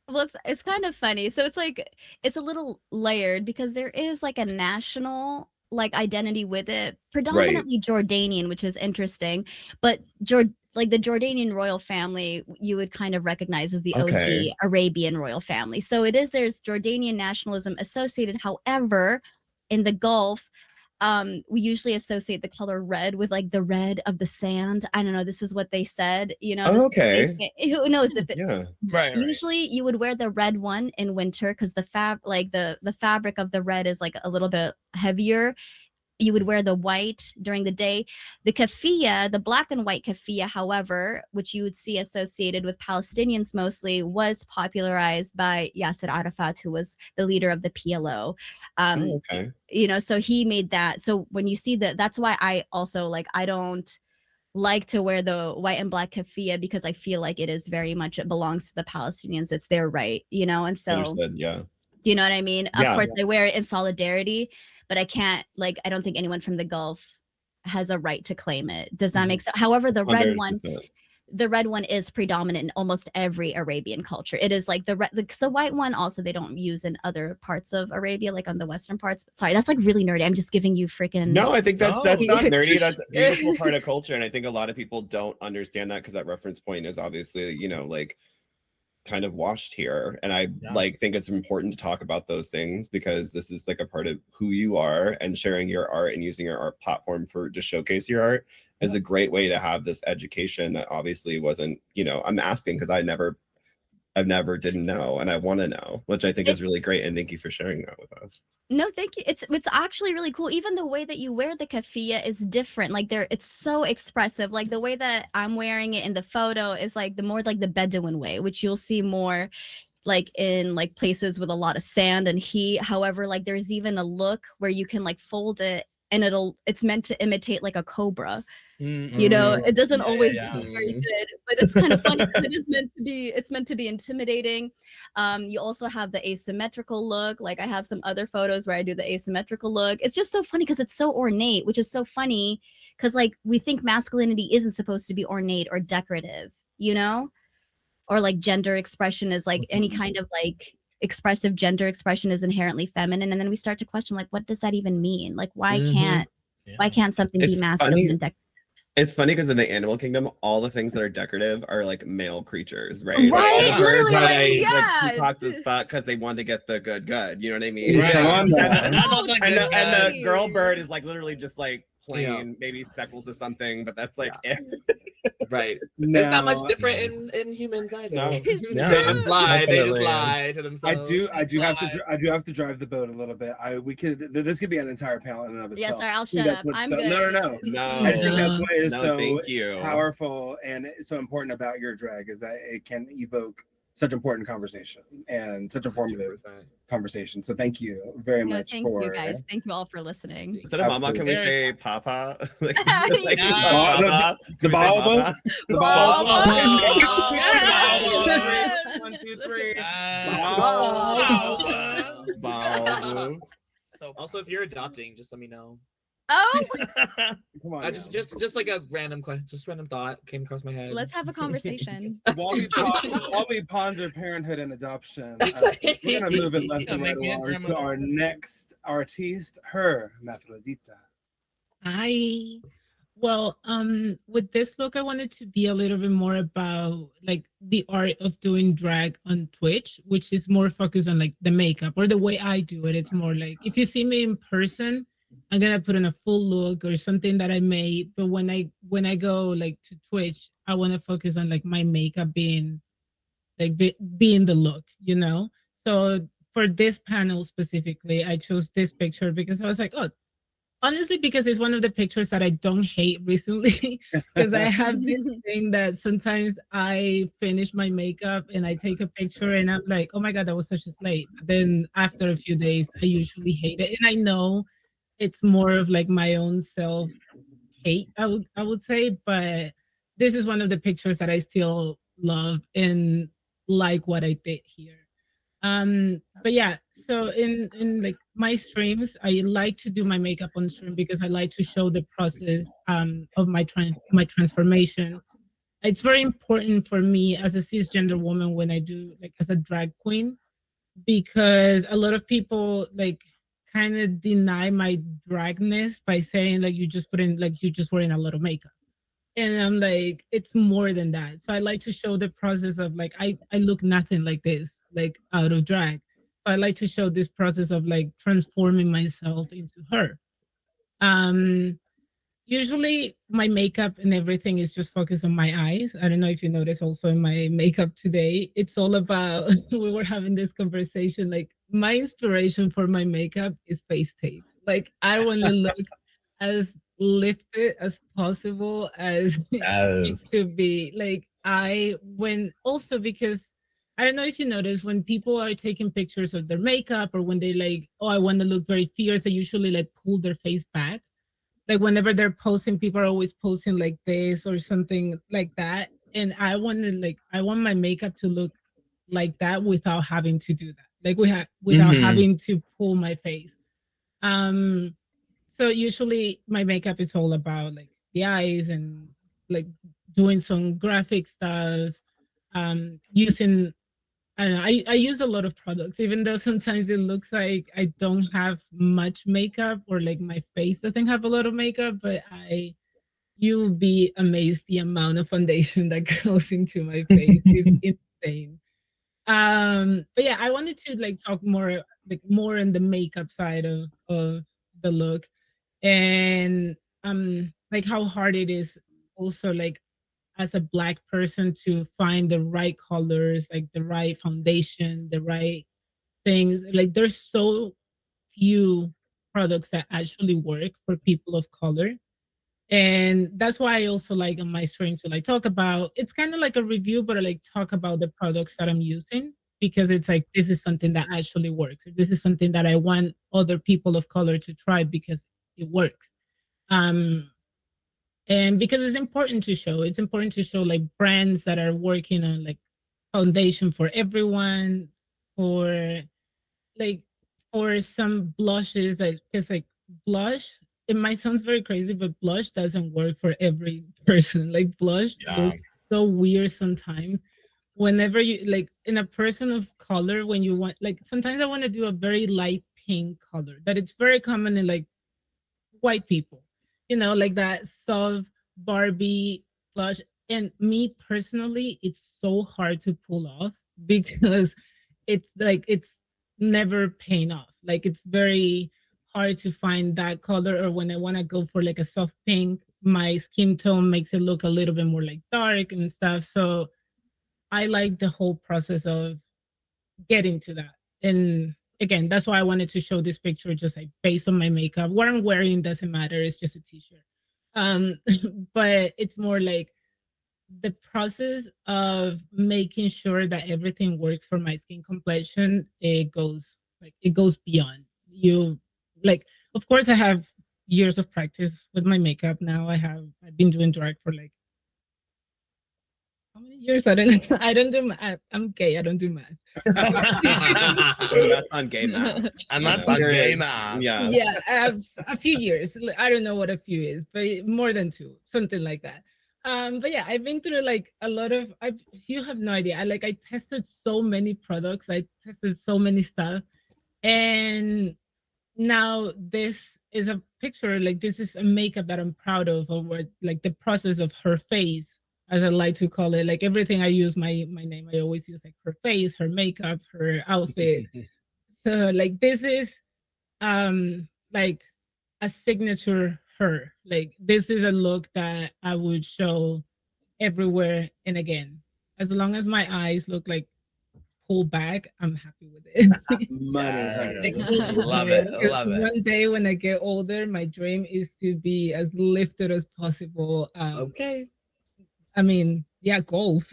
Well, it's kind of funny. So it's like it's a little layered because there is like a national like identity with it, predominantly Jordanian, which is interesting. But like the Jordanian royal family, you would kind of recognize as the OG Arabian royal family. So there's Jordanian nationalism associated. However, in the Gulf, we usually associate the color red with like the red of the sand. I don't know. This is what they said. Who knows if it? Right. Usually, you would wear the red one in winter because the fabric of the red is like a little bit heavier. You would wear the white during the day. The kafia, the black and white kafia, however, which you would see associated with Palestinians mostly, was popularized by Yasser Arafat, who was the leader of the PLO. So he made that. So when you see that's why I also I don't like to wear the white and black kafia, because I feel like it belongs to the Palestinians. It's their right, and so. Understood, yeah. Do you know what I mean? Of course, I wear it in solidarity, but I can't, I don't think anyone from the Gulf has a right to claim it. Does that make sense? However, the red 100%. Is predominant in almost every Arabian culture. It is like the white one also they don't use in other parts of Arabia, like on the western parts. Sorry, that's like really nerdy. I'm just giving you freaking. No, I think that's not nerdy. That's a beautiful part of culture, and I think a lot of people don't understand that because that reference point is obviously kind of washed here, and I think it's important to talk about those things because this is like a part of who you are, and sharing your art and using your art platform to showcase your art is a great way to have this education that obviously wasn't, I'm asking because I've never didn't know, and I want to know, which I think is really great, and thank you for sharing that with us. No, thank you. It's actually really cool. Even the way that you wear the kafia is different. Like it's so expressive. Like the way that I'm wearing it in the photo is like the more like the Bedouin way, which you'll see more like in like places with a lot of sand and heat. However, like there's even a look where you can like fold it and it's meant to imitate like a cobra. You know, it doesn't always look very good, but it's kind of funny because it's meant to be intimidating. You also have the asymmetrical look. Like I have some other photos where I do the asymmetrical look. It's just so funny because it's so ornate, which is so funny because like we think masculinity isn't supposed to be ornate or decorative, you know? Or like gender expression is like any kind of like expressive gender expression is inherently feminine. And then we start to question like, what does that even mean? Like why can't something be masculine and decorative? It's funny because in the animal kingdom, all the things that are decorative are like male creatures, right? Right, Like, literally, right. yeah. Like peacocks as fuck because they want to get the good. You know what I mean? Right. Come on now. And the girl bird is like literally just like plain, maybe speckles or something, but that's like it. Right. No. It's not much different in humans either. No. They just lie. They just Definitely. lie to themselves. I do have to drive the boat a little bit. This could be an entire panel in and of Yes, itself. sir, I'll I think shut that's up. what's I'm so- good. No. I just think that's what is No, so thank you. powerful and so important about your drag is that it can evoke such important conversation and such informative 100%. conversation. So thank you very No, much thank for you guys. Thank you all for listening. Instead of mama, can we Absolutely. say papa? Like, Yeah. the Baobab. The Baobab. Baobab. Yes. 1, 2, 3. Baobab. So Also, if you're adopting, just let me know. Oh, Come on. Just like a random question, just random thought came across my head. let's have a conversation. While we ponder parenthood and adoption, we're gonna move it left and right along to our next artiste, her Hermaphrodita. With this look, I wanted to be a little bit more about like the art of doing drag on Twitch, which is more focused on like the makeup or the way I do it. It's more like if you see me in person, I'm gonna put in a full look or something that I made. But when I go like to Twitch, I want to focus on like my makeup being like being the look, you know. So for this panel specifically, I chose this picture because I was like, oh, honestly, because it's one of the pictures that I don't hate recently. Because I have this thing that sometimes I finish my makeup and I take a picture and I'm like, oh my God, that was such a slave. But then after a few days, I usually hate it. And I know it's more of like my own self hate, I would say, but this is one of the pictures that I still love and like what I did here. But yeah, so in like my streams, I like to do my makeup on stream because I like to show the process of my transformation. It's very important for me as a cisgender woman when I do like as a drag queen because a lot of people like kind of deny my dragness by saying like you just wearing a lot of makeup. And I'm like, it's more than that. So I like to show the process of like I look nothing like this, like out of drag. So I like to show this process of like transforming myself into her. Um Usually my makeup and everything is just focused on my eyes. I don't know if you notice also in my makeup today, it's all about we were having this conversation. Like my inspiration for my makeup is face tape. Like I want to look as lifted as possible as it could be. Like I when also because I don't know if you notice when people are taking pictures of their makeup or when they like, oh, I want to look very fierce, they usually like pull their face back like whenever they're posting, people are always posting like this or something like that. And I want my makeup to look like that without having to do that. Like without having to pull my face. Um so usually my makeup is all about like the eyes and like doing some graphic stuff, using I don't know. I use a lot of products, even though sometimes it looks like I don't have much makeup or like my face doesn't have a lot of makeup, but you'll be amazed the amount of foundation that goes into my face. It's insane. But yeah, I wanted to like talk more in the makeup side of the look and like how hard it is also like as a black person to find the right colors, like the right foundation, the right things. Like there's so few products that actually work for people of color. And that's why I also like on my stream to like talk about it's kind of like a review, but I like talk about the products that I'm using because it's like this is something that actually works, or this is something that I want other people of color to try because it works. Um, and because it's important to show like brands that are working on like foundation for everyone, or like for some blushes that because like blush, it might sound very crazy, but blush doesn't work for every person. Like blush Yeah. looks so weird sometimes. Whenever you like in a person of color, when you want like sometimes I want to do a very light pink color that it's very common in like white people, like that soft Barbie blush. And me personally, it's so hard to pull off because it's never paying off. Like it's very hard to find that color, or when I want to go for like a soft pink, my skin tone makes it look a little bit more like dark and stuff. So I like the whole process of getting to that. And again, that's why I wanted to show this picture just like based on my makeup. What I'm wearing doesn't matter, it's just a t-shirt. Um, but it's more like the process of making sure that everything works for my skin complexion. It goes beyond you. Like, of course, I have years of practice with my makeup now. I've been doing drag for like how many years? I don't I don't do math. I'm gay. I don't do math. And that's on gay math. And you that's know? on gay math. Yeah. Yeah, I have a few years. I don't know what a few is, but more than two, something like that. But yeah, I've been through like a lot of. You have no idea. I tested so many products. I tested so many stuff, and now this is a picture. Like this is a makeup that I'm proud of what like the process of her face, as I like to call it. Like everything I use my name, I always use like her face, her makeup, her outfit. So like this is like a signature her. Like this is a look that I would show everywhere. And again, as long as my eyes look like pulled back, I'm happy with it. Money, Yes. honey. Love it. Because Love it. one day when I get older, my dream is to be as lifted as possible. Okay. I mean, yeah, goals.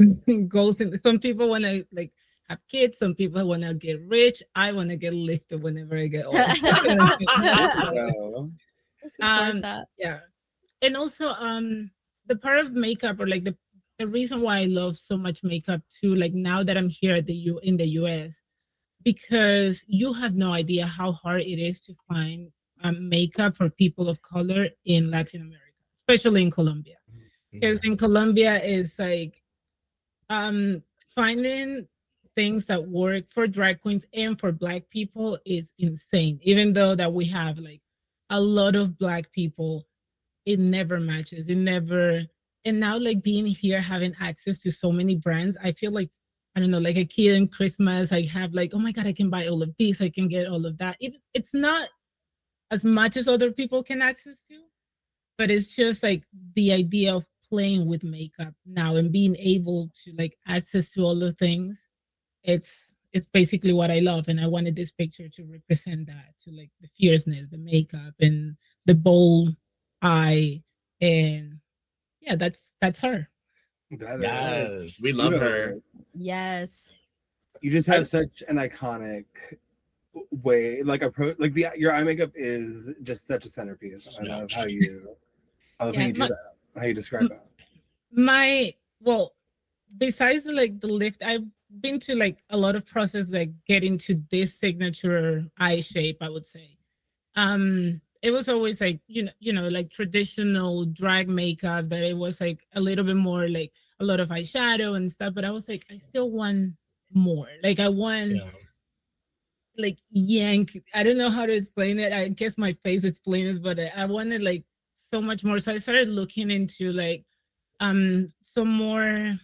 Goals. Some people want to like have kids. Some people want to get rich. I want to get lifted whenever I get old. Wow. I support um, that. yeah, and also the part of makeup, or like the reason why I love so much makeup too. Like now that I'm here at in the US, because you have no idea how hard it is to find makeup for people of color in Latin America, especially in Colombia. Because in Colombia is like um finding things that work for drag queens and for black people is insane. Even though that we have like a lot of black people, it never matches. It never. And now like being here, having access to so many brands, I feel like I don't know, like a kid in Christmas. I have like, oh my god, I can buy all of these, I can get all of that. It's not as much as other people can access to, but it's just like the idea of playing with makeup now and being able to like access to all the things. It's basically what I love, and I wanted this picture to represent that, to like the fierceness, the makeup, and the bold eye. And yeah, that's her. That Yes. is We love her. beautiful. Yes. You just have such an iconic way, like approach. Like your eye makeup is just such a centerpiece. I love how you Yeah, do that. How you describe it. my well, besides like the lift, I've been to like a lot of process like getting to this signature eye shape, I would say. It was always like like traditional drag makeup, that it was like a little bit more like a lot of eyeshadow and stuff, but I was like, I still want more. Like I want like yank. I don't know how to explain it. I guess my face explains it, but I wanted like so much more. So I started looking into like some more,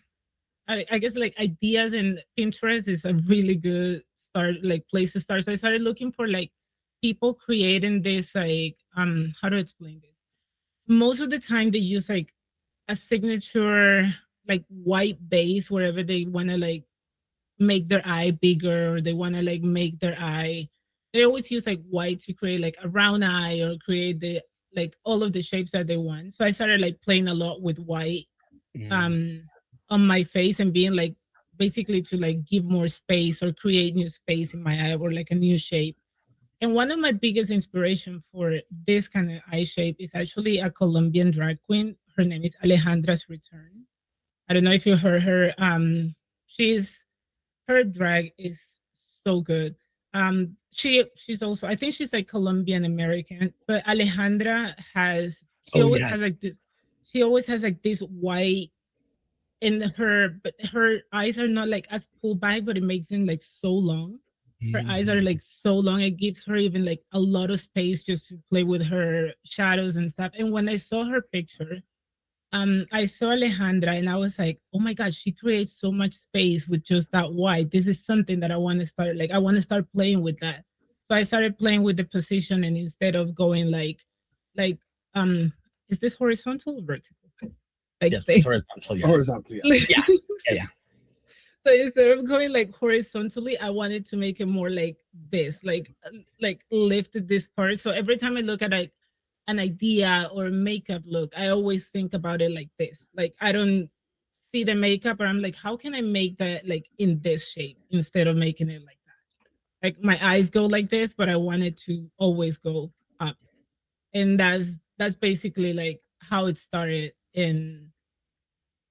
I guess like ideas, and Pinterest is a really good start, like place to start. So I started looking for like people creating this like how to explain this. Most of the time they use like a signature like white base wherever they want to like make their eye bigger, or they want to like make their eye. They always use like white to create like a round eye, or create the like all of the shapes that they want. So I started like playing a lot with white on my face, and being like basically to like give more space or create new space in my eye or like a new shape. And one of my biggest inspiration for this kind of eye shape is actually a Colombian drag queen. Her name is Alejandra's Return. I don't know if you heard her. She's her drag is so good. She's also, I think she's like Colombian American, but Alejandra has she always has like this. She always has like this white in her, but her eyes are not like as pulled back, but it makes them like so long. Her eyes are like so long. It gives her even like a lot of space just to play with her shadows and stuff. And when I saw her picture, I saw Alejandra and I was like, oh my God, she creates so much space with just that white. This is something that I want to start, like, I want to start playing with that. So I started playing with the position, and instead of going like, is this horizontal or vertical? Like yes, it's horizontal. Yes. Horizontal. Yeah. Yeah. So instead of going like horizontally, I wanted to make it more like this, like lifted this part. So every time I look at like an idea or makeup look, I always think about it like this. Like I don't see the makeup, or I'm like, how can I make that like in this shape instead of making it like that? Like my eyes go like this, but I wanted to always go up. And that's basically like how it started. And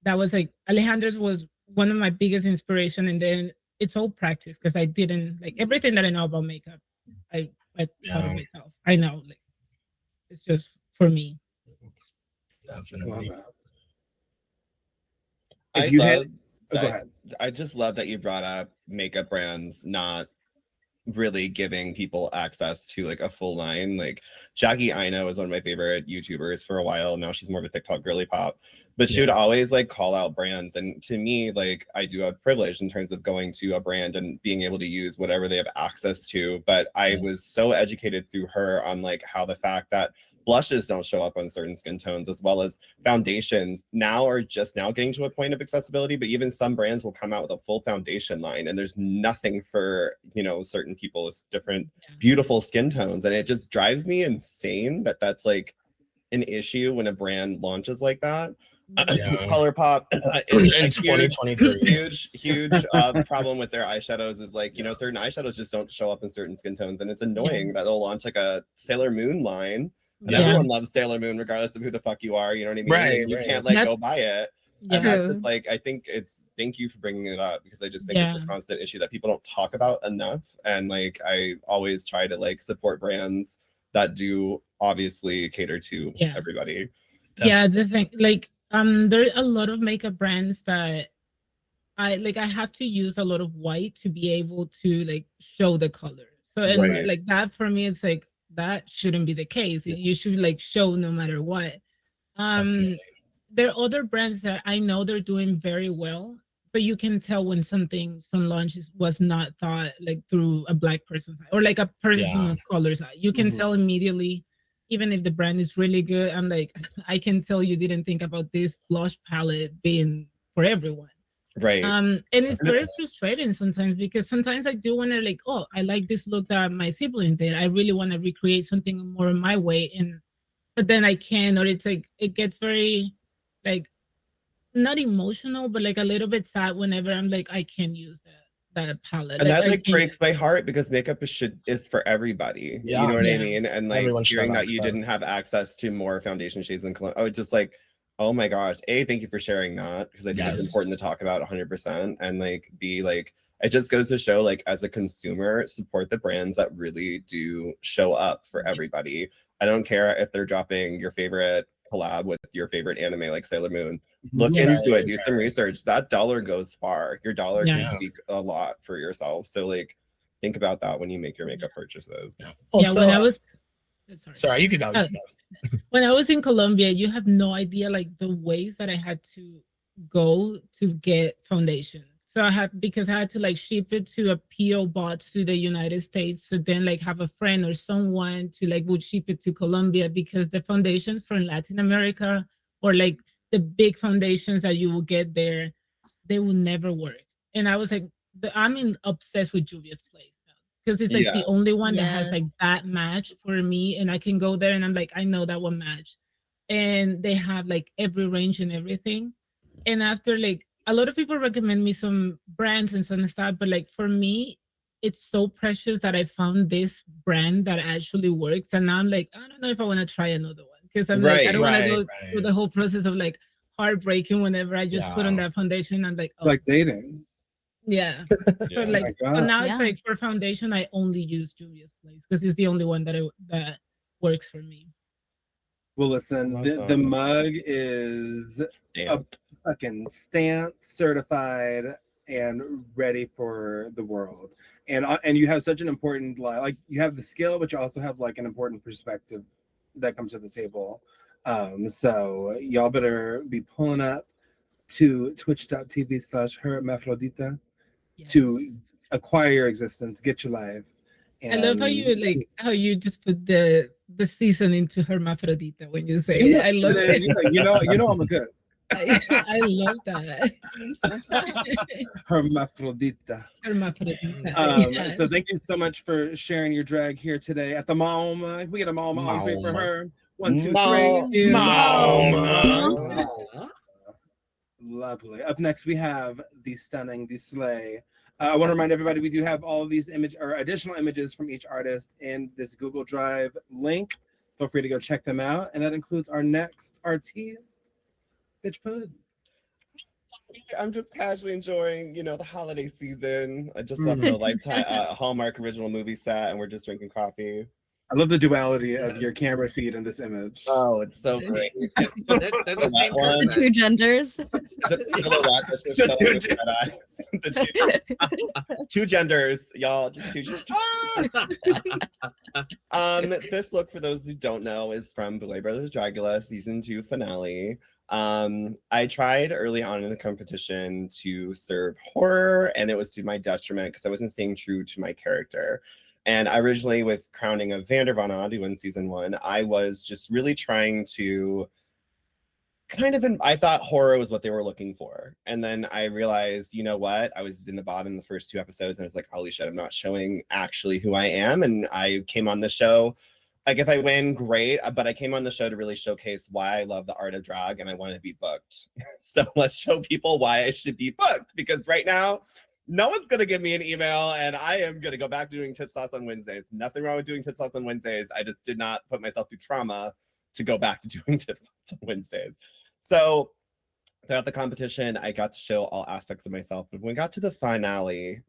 that was like Alejandra's was one of my biggest inspiration. And then it's all practice because I didn't like everything that I know about makeup. I taught it myself. I know, like it's just for me. Definitely. I just love that you brought up makeup brands not really giving people access to like a full line. Like Jackie Aina was one of my favorite YouTubers for a while. Now she's more of a TikTok girly pop, but she would always like call out brands. And to me, like I do have privilege in terms of going to a brand and being able to use whatever they have access to. But I was so educated through her on like how the fact that blushes don't show up on certain skin tones, as well as foundations now are just now getting to a point of accessibility. But even some brands will come out with a full foundation line, and there's nothing for, you know, certain people with different beautiful skin tones. And it just drives me insane that that's like an issue when a brand launches like that. ColourPop is in 2023 huge problem with their eyeshadows is like, you know, certain eyeshadows just don't show up in certain skin tones, and it's annoying that they'll launch like a Sailor Moon line. And everyone loves Sailor Moon, regardless of who the fuck you are. You know what I mean? Right. Like, you can't like go buy it. And that's just like, I think it's, thank you for bringing it up, because I just think it's a constant issue that people don't talk about enough. And like, I always try to like support brands that do obviously cater to everybody. Yeah, the thing, like, there are a lot of makeup brands that I have to use a lot of white to be able to like show the color. So and like that for me, it's like that shouldn't be the case. You should like show no matter what. There are other brands that I know they're doing very well, but you can tell when some launches was not thought like through a Black person's eye or like a person of color's eye. You can tell immediately, even if the brand is really good. I'm like, I can tell you didn't think about this blush palette being for everyone. Right. And it's very frustrating sometimes, because sometimes I do want to like, oh, I like this look that my sibling did. I really want to recreate something more in my way, but then I can't, or it's like it gets very like not emotional, but like a little bit sad whenever I'm like, I can't use that palette. And like, that like breaks my heart, because makeup is for everybody. You know what I mean? And like hearing that you didn't have access to more foundation shades and I would just like, oh my gosh, thank you for sharing that, because I think it's important to talk about 100%. And like B, like it just goes to show, like as a consumer, support the brands that really do show up for everybody. I don't care if they're dropping your favorite collab with your favorite anime like Sailor Moon. Look into it, do some research. That dollar goes far. Your dollar can speak a lot for yourself. So like think about that when you make your makeup purchases. Also, when I was sorry, you can go. When I was in Colombia, you have no idea like the ways that I had to go to get foundation. So because I had to like ship it to a PO box to the United States. So then like have a friend or someone to like would ship it to Colombia, because the foundations from Latin America or like the big foundations that you will get there, they will never work. And I was like, I'm obsessed with Juvia's Place now, because it's like the only one that has like that match for me. And I can go there and I'm like, I know that one match. And they have like every range and everything. And after like a lot of people recommend me some brands and some stuff, but like for me, it's so precious that I found this brand that actually works. And now I'm like, I don't know if I want to try another one because I'm like, I don't want to go through the whole process of like heartbreaking whenever I just put on that foundation. I'm like, oh. Like dating. Yeah. So like, so now it's like for foundation, I only use Juvia's Place because it's the only one that works for me. Well, listen, the mug is a fucking stamped, certified, and ready for the world. And you have such an important like you have the skill, but you also have like an important perspective that comes to the table. So y'all better be pulling up to twitch.tv/hermaphrodita to acquire your existence, get your life. And I love how you just put the season into hermaphrodita when you say it. I love it. You know I'm a good. I love that. Hermaphrodita. Hermaphrodita. So thank you so much for sharing your drag here today at the MAWMA. We get a MAWMA entree for her. 1, 2, 3. MAWMA. Lovely. Up next, we have the stunning, the slay. I want to remind everybody we do have all of these additional images from each artist in this Google Drive link. Feel free to go check them out. And that includes our next artiste, Bitch Pud. I'm just casually enjoying, the holiday season. I just left the Lifetime Hallmark original movie set, and we're just drinking coffee. I love the duality of your camera feed in this image. Oh, it's so great. The two genders. Two genders, y'all. Just two this look, for those who don't know, is from Boulay Brothers Dragula season 2 finale. I tried early on in the competition to serve horror, and it was to my detriment because I wasn't staying true to my character. And originally, with crowning of Vander Van Adu in season 1, I was just really trying to I thought horror was what they were looking for. And then I realized, you know what? I was in the bottom the first 2 episodes, and I was like, holy shit, I'm not showing actually who I am. And I came on the show. Like, if I win, great. But I came on the show to really showcase why I love the art of drag and I want to be booked. So let's show people why I should be booked. Because right now, no one's going to give me an email, and I am going to go back to doing Tip Sauce on Wednesdays. Nothing wrong with doing Tip Sauce on Wednesdays. I just did not put myself through trauma to go back to doing Tip Sauce on Wednesdays. So throughout the competition, I got to show all aspects of myself. But when we got to the finale,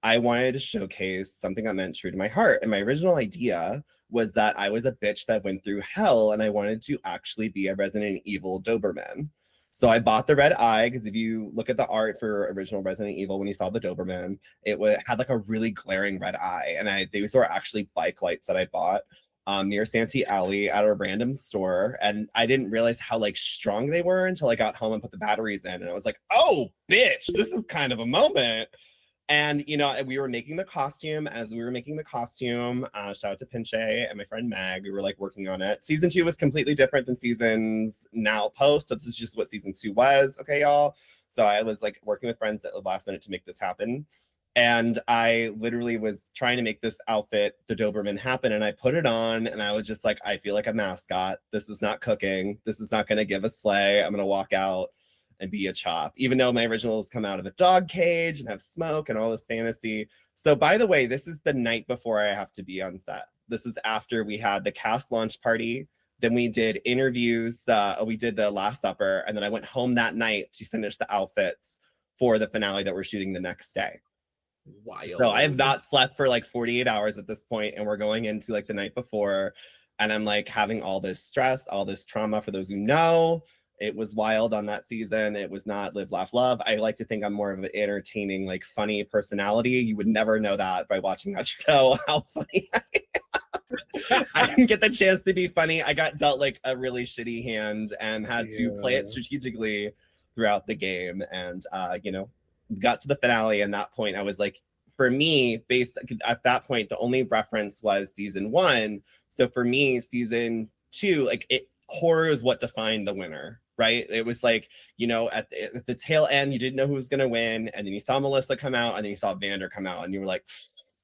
I wanted to showcase something that meant true to my heart. And my original idea was that I was a bitch that went through hell, and I wanted to actually be a Resident Evil Doberman. So I bought the red eye, because if you look at the art for original Resident Evil, when you saw the Doberman, it had like a really glaring red eye. And these were actually bike lights that I bought near Santee Alley at a random store. And I didn't realize how like strong they were until I got home and put the batteries in. And I was like, oh, bitch, this is kind of a moment. And, we were making the costume. As we were making the costume, shout out to Pinche and my friend Mag, we were like working on it. Season 2 was completely different than seasons now post. This is just what season 2 was. Okay, y'all. So I was like working with friends at the last minute to make this happen. And I literally was trying to make this outfit, the Doberman, happen. And I put it on, and I was just like, I feel like a mascot. This is not cooking. This is not going to give a sleigh. I'm going to walk out and be a chop, even though my originals come out of a dog cage and have smoke and all this fantasy. So by the way, this is the night before I have to be on set. This is after we had the cast launch party. Then we did interviews. We did the Last Supper. And then I went home that night to finish the outfits for the finale that we're shooting the next day. Wild. So I have not slept for like 48 hours at this point, and we're going into like the night before. And I'm like having all this stress, all this trauma. For those who know, it was wild on that season. It was not Live, Laugh, Love. I like to think I'm more of an entertaining, like funny personality. You would never know that by watching that show, how funny I am. I didn't get the chance to be funny. I got dealt like a really shitty hand and had to play it strategically throughout the game. And, got to the finale. And that point, I was like, for me, at that point, the only reference was season 1. So for me, season 2, horror is what defined the winner, right? It was like, at the tail end, you didn't know who was going to win. And then you saw Melissa come out, and then you saw Vander come out, and you were like,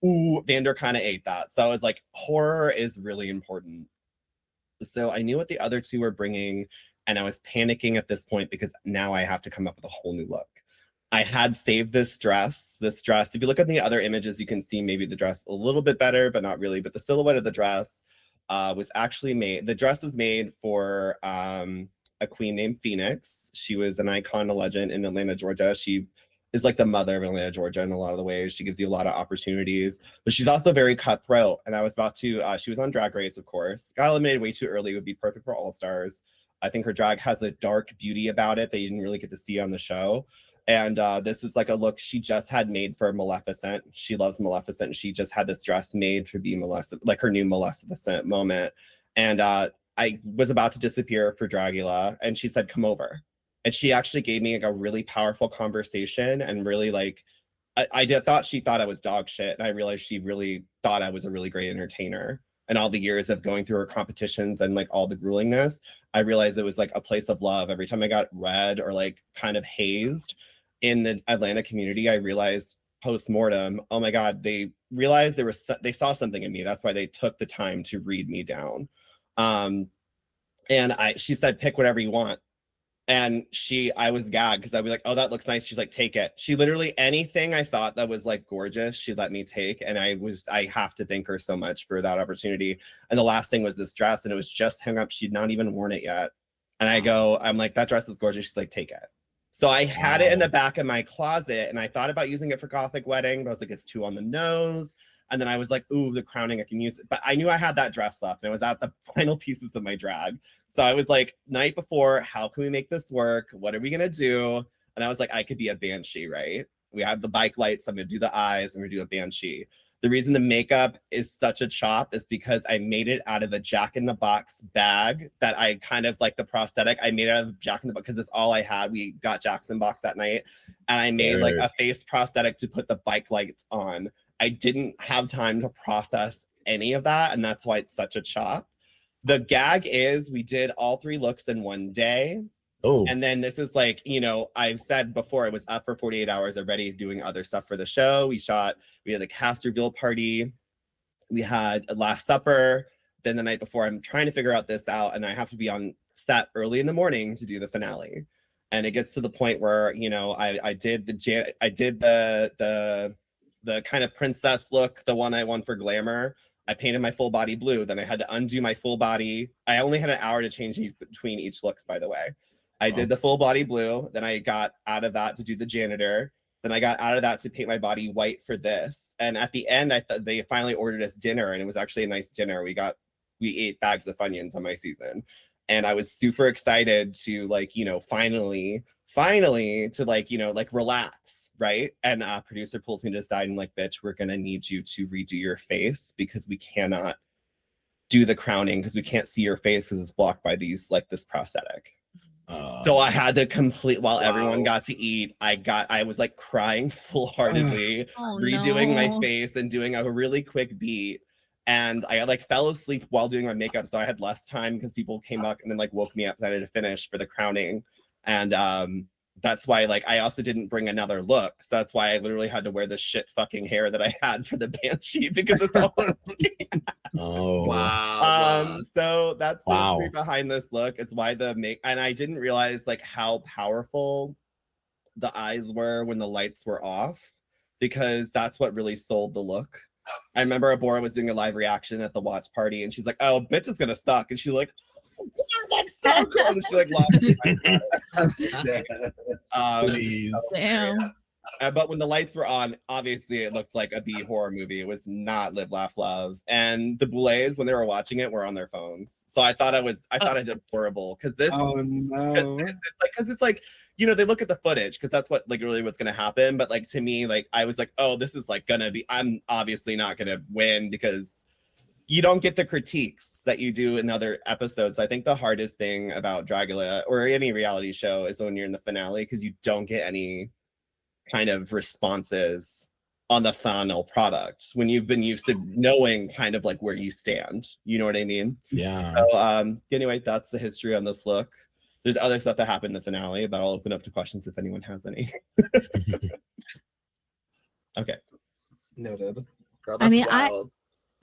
ooh, Vander kind of ate that. So I was like, horror is really important. So I knew what the other two were bringing, and I was panicking at this point because now I have to come up with a whole new look. I had saved this dress. If you look at the other images, you can see maybe the dress a little bit better, but not really. But the silhouette of the dress was actually made. The dress was made for a queen named Phoenix. She was an icon, a legend in Atlanta, Georgia. She is like the mother of Atlanta, Georgia in a lot of the ways. She gives you a lot of opportunities, but she's also very cutthroat. And I was about to, she was on Drag Race, of course. Got eliminated way too early, would be perfect for All Stars. I think her drag has a dark beauty about it that you didn't really get to see on the show. And this is like a look she just had made for Maleficent. She loves Maleficent. She just had this dress made to be Maleficent, like her new Maleficent moment. And I was about to disappear for Dragula, and she said, "Come over." And she actually gave me like a really powerful conversation, and really like, thought she thought I was dog shit. And I realized she really thought I was a really great entertainer. And all the years of going through her competitions and like all the gruelingness, I realized it was like a place of love. Every time I got read or like kind of hazed in the Atlanta community, I realized post-mortem, oh my God, they realized they saw something in me. That's why they took the time to read me down. And she said, pick whatever you want. And I was gagged because I'd be like, oh, that looks nice. She's like, take it. She literally, anything I thought that was like gorgeous, she let me take. And I have to thank her so much for that opportunity. And the last thing was this dress, and it was just hung up. She'd not even worn it yet. And I'm like, that dress is gorgeous. She's like, take it. So I had it in the back of my closet, and I thought about using it for Gothic Wedding, but I was like, it's too on the nose. And then I was like, ooh, the crowning, I can use it. But I knew I had that dress left, and I was at the final pieces of my drag. So I was like, night before, how can we make this work? What are we gonna do? And I was like, I could be a banshee, right? We have the bike lights, I'm gonna do the eyes, I'm gonna do a banshee. The reason the makeup is such a chop is because I made it out of a Jack in the Box bag that I kind of like the prosthetic. I made it out of Jack in the Box because it's all I had. We got Jackson Box that night. And I made like a face prosthetic to put the bike lights on. I didn't have time to process any of that. And that's why it's such a chop. The gag is we did all 3 looks in one day. Oh. And then this is like, you know, I've said before, I was up for 48 hours already doing other stuff for the show. We had a cast reveal party. We had a Last Supper. Then the night before, I'm trying to figure this out, and I have to be on set early in the morning to do the finale. And it gets to the point where, you know, I did the kind of princess look, the one I won for Glamour. I painted my full body blue. Then I had to undo my full body. I only had an hour to change between each looks, by the way. I did the full body blue. Then I got out of that to do the janitor. Then I got out of that to paint my body white for this. And at the end, I thought they finally ordered us dinner, and it was actually a nice dinner. We ate bags of Funyuns on my season. And I was super excited to like, you know, finally to like, you know, like relax, right? And producer pulls me to the side and like, bitch, we're gonna need you to redo your face because we cannot do the crowning because we can't see your face because it's blocked by this prosthetic. So I had to while everyone got to eat, I was like crying full-heartedly, redoing my face and doing a really quick beat. And I like fell asleep while doing my makeup. So I had less time because people came up and then like woke me up and I had to finish for the crowning. And that's why like I also didn't bring another look. So that's why I literally had to wear the shit fucking hair that I had for the banshee because it's all Oh wow. So that's the story behind this look. It's why and I didn't realize like how powerful the eyes were when the lights were off, because that's what really sold the look. I remember Abora was doing a live reaction at the watch party, and she's like, "Oh, bitch is gonna suck," and she's like, "That's so cool." And she like lost. Damn. But when the lights were on, obviously it looked like a B horror movie. It was not Live, Laugh, Love. And the Boulets, when they were watching it, were on their phones. So I thought I did horrible because this. Oh no! Because it's like, you know, they look at the footage because that's what like really what's gonna happen. But like to me, like I was like, oh, this is like gonna be. I'm obviously not gonna win because you don't get the critiques that you do in other episodes. I think the hardest thing about Dragula or any reality show is when you're in the finale because you don't get any kind of responses on the final product when you've been used to knowing kind of like where you stand. You know what I mean? Yeah. So anyway, that's the history on this look. There's other stuff that happened in the finale, but I'll open up to questions if anyone has any. Okay. Noted. Girl, I mean, wild.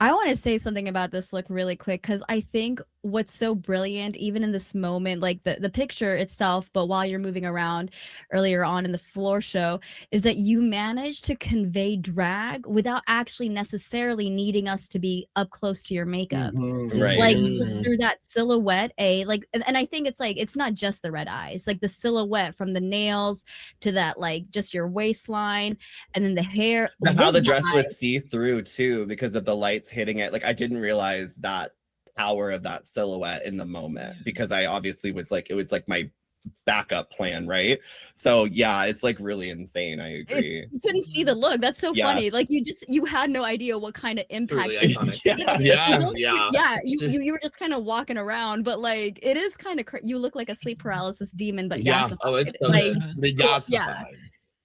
I want to say something about this look really quick because I think what's so brilliant, even in this moment, like the picture itself, but while you're moving around earlier on in the floor show, is that you managed to convey drag without actually necessarily needing us to be up close to your makeup. Right. Like just through that silhouette, and I think it's like it's not just the red eyes, like the silhouette from the nails to that, like just your waistline, and then the hair. But how the dress eyes. was see-through too, because of the lights hitting it. Like I didn't realize that power of that silhouette in the moment, because I obviously was like, it was like my backup plan, right? So yeah, it's like really insane. I agree. You couldn't see the look. That's so funny. Like you had no idea what kind of impact. Truly iconic. You were just kind of walking around, but like it is kind of you look like a sleep paralysis demon, but yeah. Oh, it's so like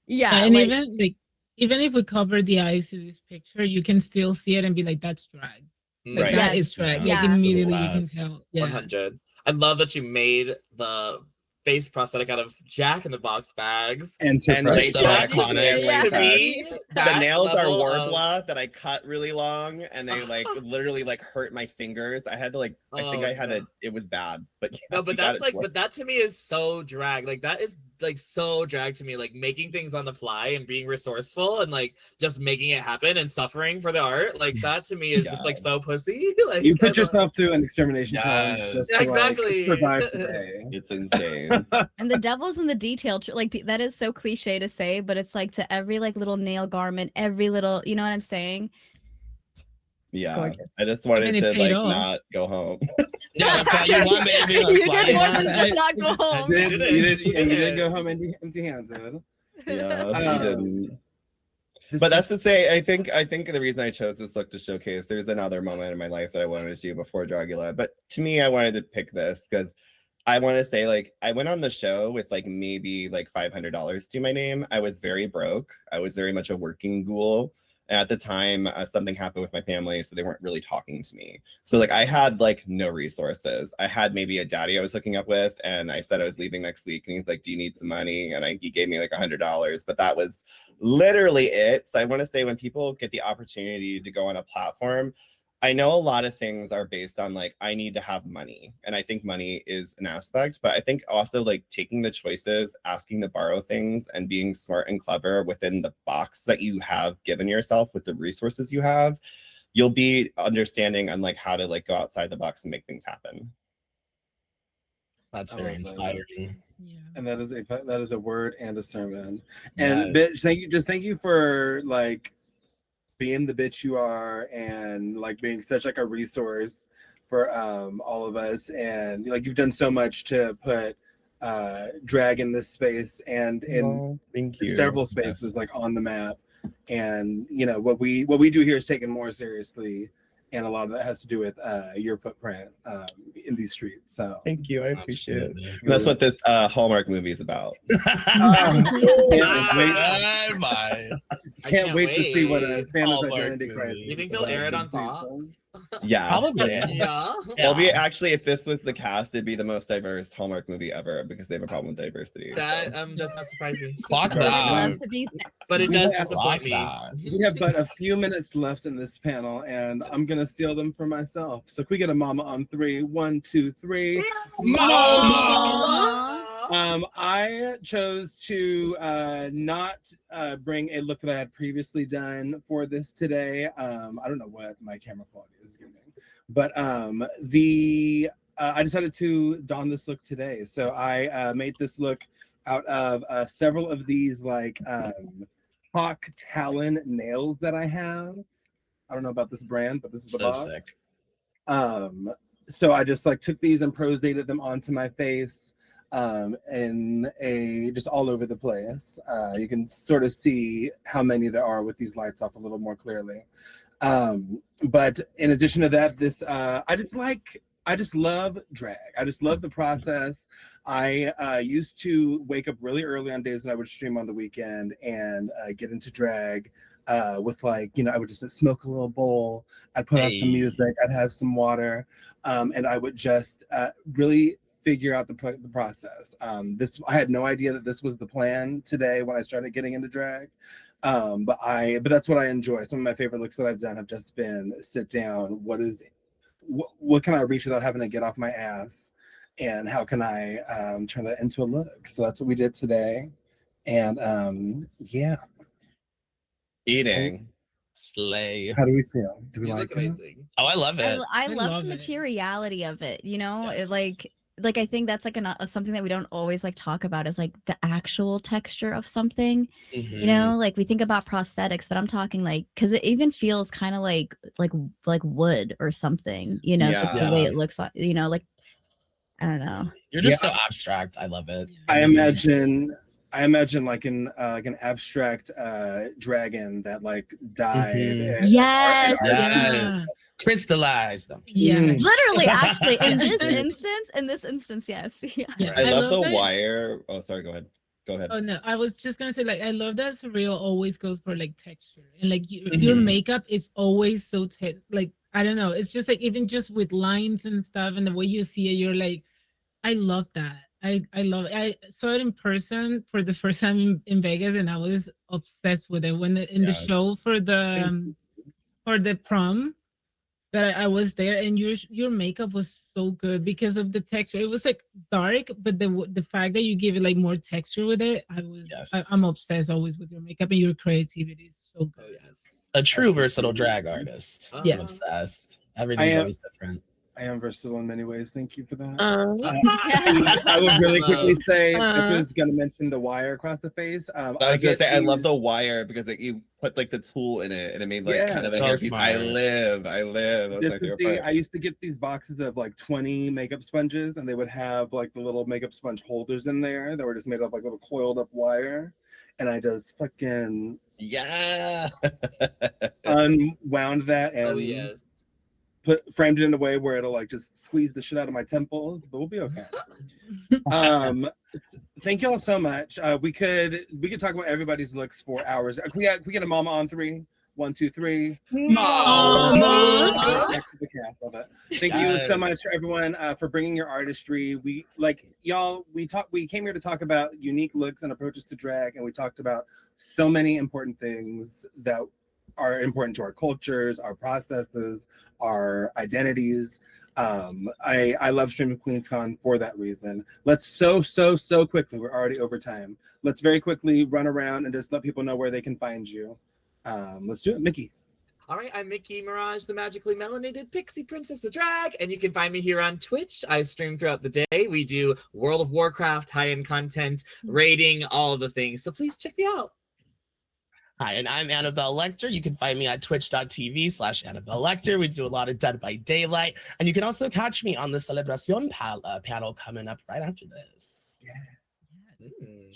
yeah, and like, even if we cover the eyes to this picture, you can still see it and be like, that's drag. Like, Right. that is drag. Yeah. Like immediately you can tell. Yeah. 100. I love that you made the face prosthetic out of Jack in the Box bags. And lace so tag. iconic. To me, The that nails are level Warbla that I cut really long, and they like literally like hurt my fingers. I had to like, I think I had no. it was bad, but yeah, No, but we got that's it like, to work. but that to me is so drag. Like that is like so drag to me. Like making things on the fly and being resourceful and like just making it happen and suffering for the art. Like that to me is just like so pussy. Like you put yourself through an extermination challenge just to, exactly like, survive today. It's insane. and the devil's in the detail. Like that is so cliche to say, but it's like to every like little nail garment, every little, you know what I'm saying? Yeah, Gorgeous. I just wanted And it to paid like off. not go home. Yeah, that's why you want, baby. That's You why did you more want. than just not go home. You didn't go home empty-handed. Yeah, you didn't. But that's to say, I think the reason I chose this look to showcase, there's another moment in my life that I wanted to do before Dragula, but to me, I wanted to pick this because I want to say, like, I went on the show with like maybe like $500 to my name. I was very broke. I was very much a working ghoul. And at the time, something happened with my family, so they weren't really talking to me. So like I had like no resources. I had maybe a daddy I was hooking up with, and I said I was leaving next week, and he's like, "Do you need some money?" And he gave me like $100, but that was literally it. So I want to say, when people get the opportunity to go on a platform, I know a lot of things are based on like, I need to have money. And I think money is an aspect, but I think also like taking the choices, asking to borrow things, and being smart and clever within the box that you have given yourself with the resources you have, you'll be understanding on like how to like go outside the box and make things happen. That's very inspiring. Yeah. And that is a word and a sermon. And bitch, thank you for like being the bitch you are, and like being such like a resource for all of us, and like you've done so much to put drag in this space and in thank you. several spaces like on the map. And you know what we do here is taken more seriously, and a lot of that has to do with your footprint in these streets. So thank you, I appreciate it. And that's what this Hallmark movie is about. Can't wait to see what Santa's Hallmark identity movie. crisis. You think they'll air it on Fox? Yeah, probably. Yeah. It'll be actually, if this was the cast, it'd be the most diverse Hallmark movie ever, because they have a problem with diversity. That does not surprise me. Clock I'd that. love to be But it does Yeah, disappoint me. We have but a few minutes left in this panel, and I'm gonna steal them for myself. So can we get a mama on 3? 1, 2, 3. Mama! I chose to not bring a look that I had previously done for this today. I don't know what my camera quality is giving, but I decided to don this look today. So I made this look out of several of these like Hawk Talon nails that I have. I don't know about this brand, but this is the box. Sick. So I just like took these and prosated them onto my face. In a just all over the place. You can sort of see how many there are with these lights off a little more clearly. But in addition to that, this I just love drag. I just love the process. I used to wake up really early on days when I would stream on the weekend and get into drag with like, you know, I would just smoke a little bowl. I'd put on some music. I'd have some water. And I would just really figure out the process. I had no idea that this was the plan today when I started getting into drag. But that's what I enjoy. Some of my favorite looks that I've done have just been sit down. What can I reach without having to get off my ass? And how can I turn that into a look? So that's what we did today. And yeah. Eating. Slay. How do we feel? Do we You like look it? amazing. Oh, I love it. I I love love the it. materiality of it, you know? Yes. Like I think that's like something that we don't always like talk about is like the actual texture of something. Mhm. You know, like we think about prosthetics, but I'm talking like because it even feels kind of like wood or something, you know, Yeah. the way Yeah. it looks like, you know, like I don't know. You're just Yeah. so abstract. I love it. I imagine like an abstract dragon that like died. Mhm. at Yes, art- Yes. Crystallize them. Yeah. literally, actually, in this Absolutely. instance, yes. Yeah. Yeah. I love the that. wire. Oh, sorry. Go ahead. Go ahead. Oh no, I was just gonna say like I love that surreal always goes for like texture and like your Mhm. makeup is always so like I don't know, it's just like even just with lines and stuff and the way you see it, you're like, I love that. I love it. I saw it in person for the first time in Vegas and I was obsessed with it when in the show Yes. for the prom that I was there and your makeup was so good because of the texture. It was like dark, but the fact that you give it like more texture with it, Yes. I'm obsessed always with your makeup and your creativity is so Oh good. yes. A true versatile drag artist. Yeah. I'm obsessed. Everything's am- always different. I am versatile in many ways. Thank you for that. Yeah. I would really quickly Love. say, I was going to mention the wire across the face. I was gonna get say I love these- the wire because like you put like the tool in it and it made like Yeah. kind of a So hairpiece. I smart. live. That's This my is favorite I part. used to get these boxes of like 20 makeup sponges, and they would have like the little makeup sponge holders in there that were just made of like little coiled up wire. And I just fucking Yeah. unwound that and Oh yes. framed it in a way where it'll like just squeeze the shit out of my temples, but we'll be okay. Thank y'all so much. We could talk about everybody's looks for hours. We get a mama on 3. 1, 2, 3. Mama. Back to the cast of it. Thank you so much for everyone for bringing your artistry. We came here to talk about unique looks and approaches to drag, and we talked about so many important things that are important to our cultures, our processes, our identities. I love Stream Queens Con for that reason. Let's so quickly, we're already over time. Let's very quickly run around and just let people know where they can find you. Let's do it. Mickey. All right, I'm Mickey Mirage, the magically melanated pixie princess of drag, and you can find me here on Twitch. I stream throughout the day. We do World of Warcraft, high-end content, rating, all of the things. So please check me out. Hi, and I'm Annabelle Lecter. You can find me at twitch.tv/Annabelle Lecter. We do a lot of Dead by Daylight. And you can also catch me on the Celebracion panel coming up right after this.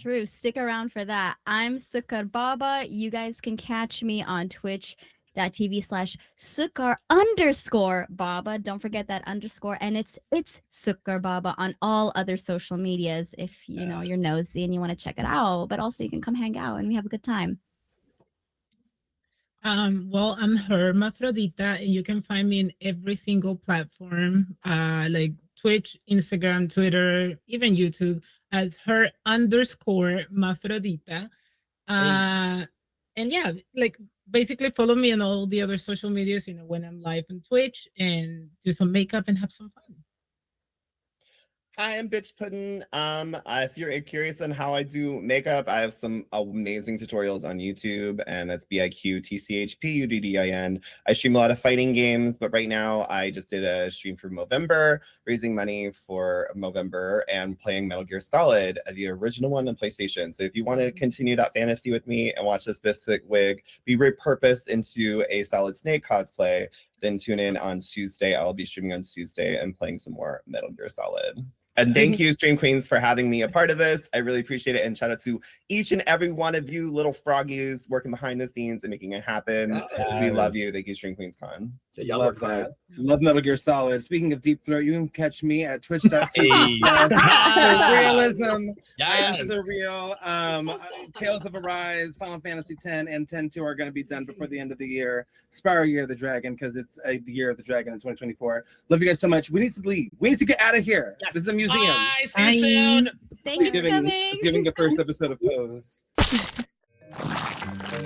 True. Stick around for that. I'm Sukar Baba. You guys can catch me on twitch.tv/Sukar_Baba. Don't forget that underscore. And it's Sukar Baba on all other social medias if you know you're nosy and you want to check it out. But also you can come hang out and we have a good time. Well, I'm Hermaphrodita, and you can find me in every single platform, like Twitch, Instagram, Twitter, even YouTube, as her_Maphrodita. And yeah, like basically follow me on all the other social medias, you know, when I'm live on Twitch and do some makeup and have some fun. Hi, I'm Bitch Puddin. If you're curious on how I do makeup, I have some amazing tutorials on YouTube, and that's BIQTCHPUDDIN. I stream a lot of fighting games, but right now I just did a stream for Movember, raising money for Movember and playing Metal Gear Solid, the original one on PlayStation. So if you want to continue that fantasy with me and watch this biscuit wig be repurposed into a Solid Snake cosplay, then tune in on Tuesday. I'll be streaming on Tuesday and playing some more Metal Gear Solid. And thank you, Stream Queens, for having me a part of this. I really appreciate it. And shout out to each and every one of you little froggies working behind the scenes and making it happen. Yes. We love you. Thank you, Stream Queens Con. Y'all Love work hard. that. Love Metal Gear Solid. Speaking of Deep Throat, you can catch me at twitch.tv. Hey. Surrealism. I am Yes. surreal. Tales of Arise, Final Fantasy X, and 10-2 are going to be done before the end of the year. Spiral Year of the Dragon, because it's the year of the dragon in 2024. Love you guys so much. We need to leave. We need to get out of here. Yes. This is a music. museum. Bye. See you soon. Thank you for coming. Giving the first episode of Pose.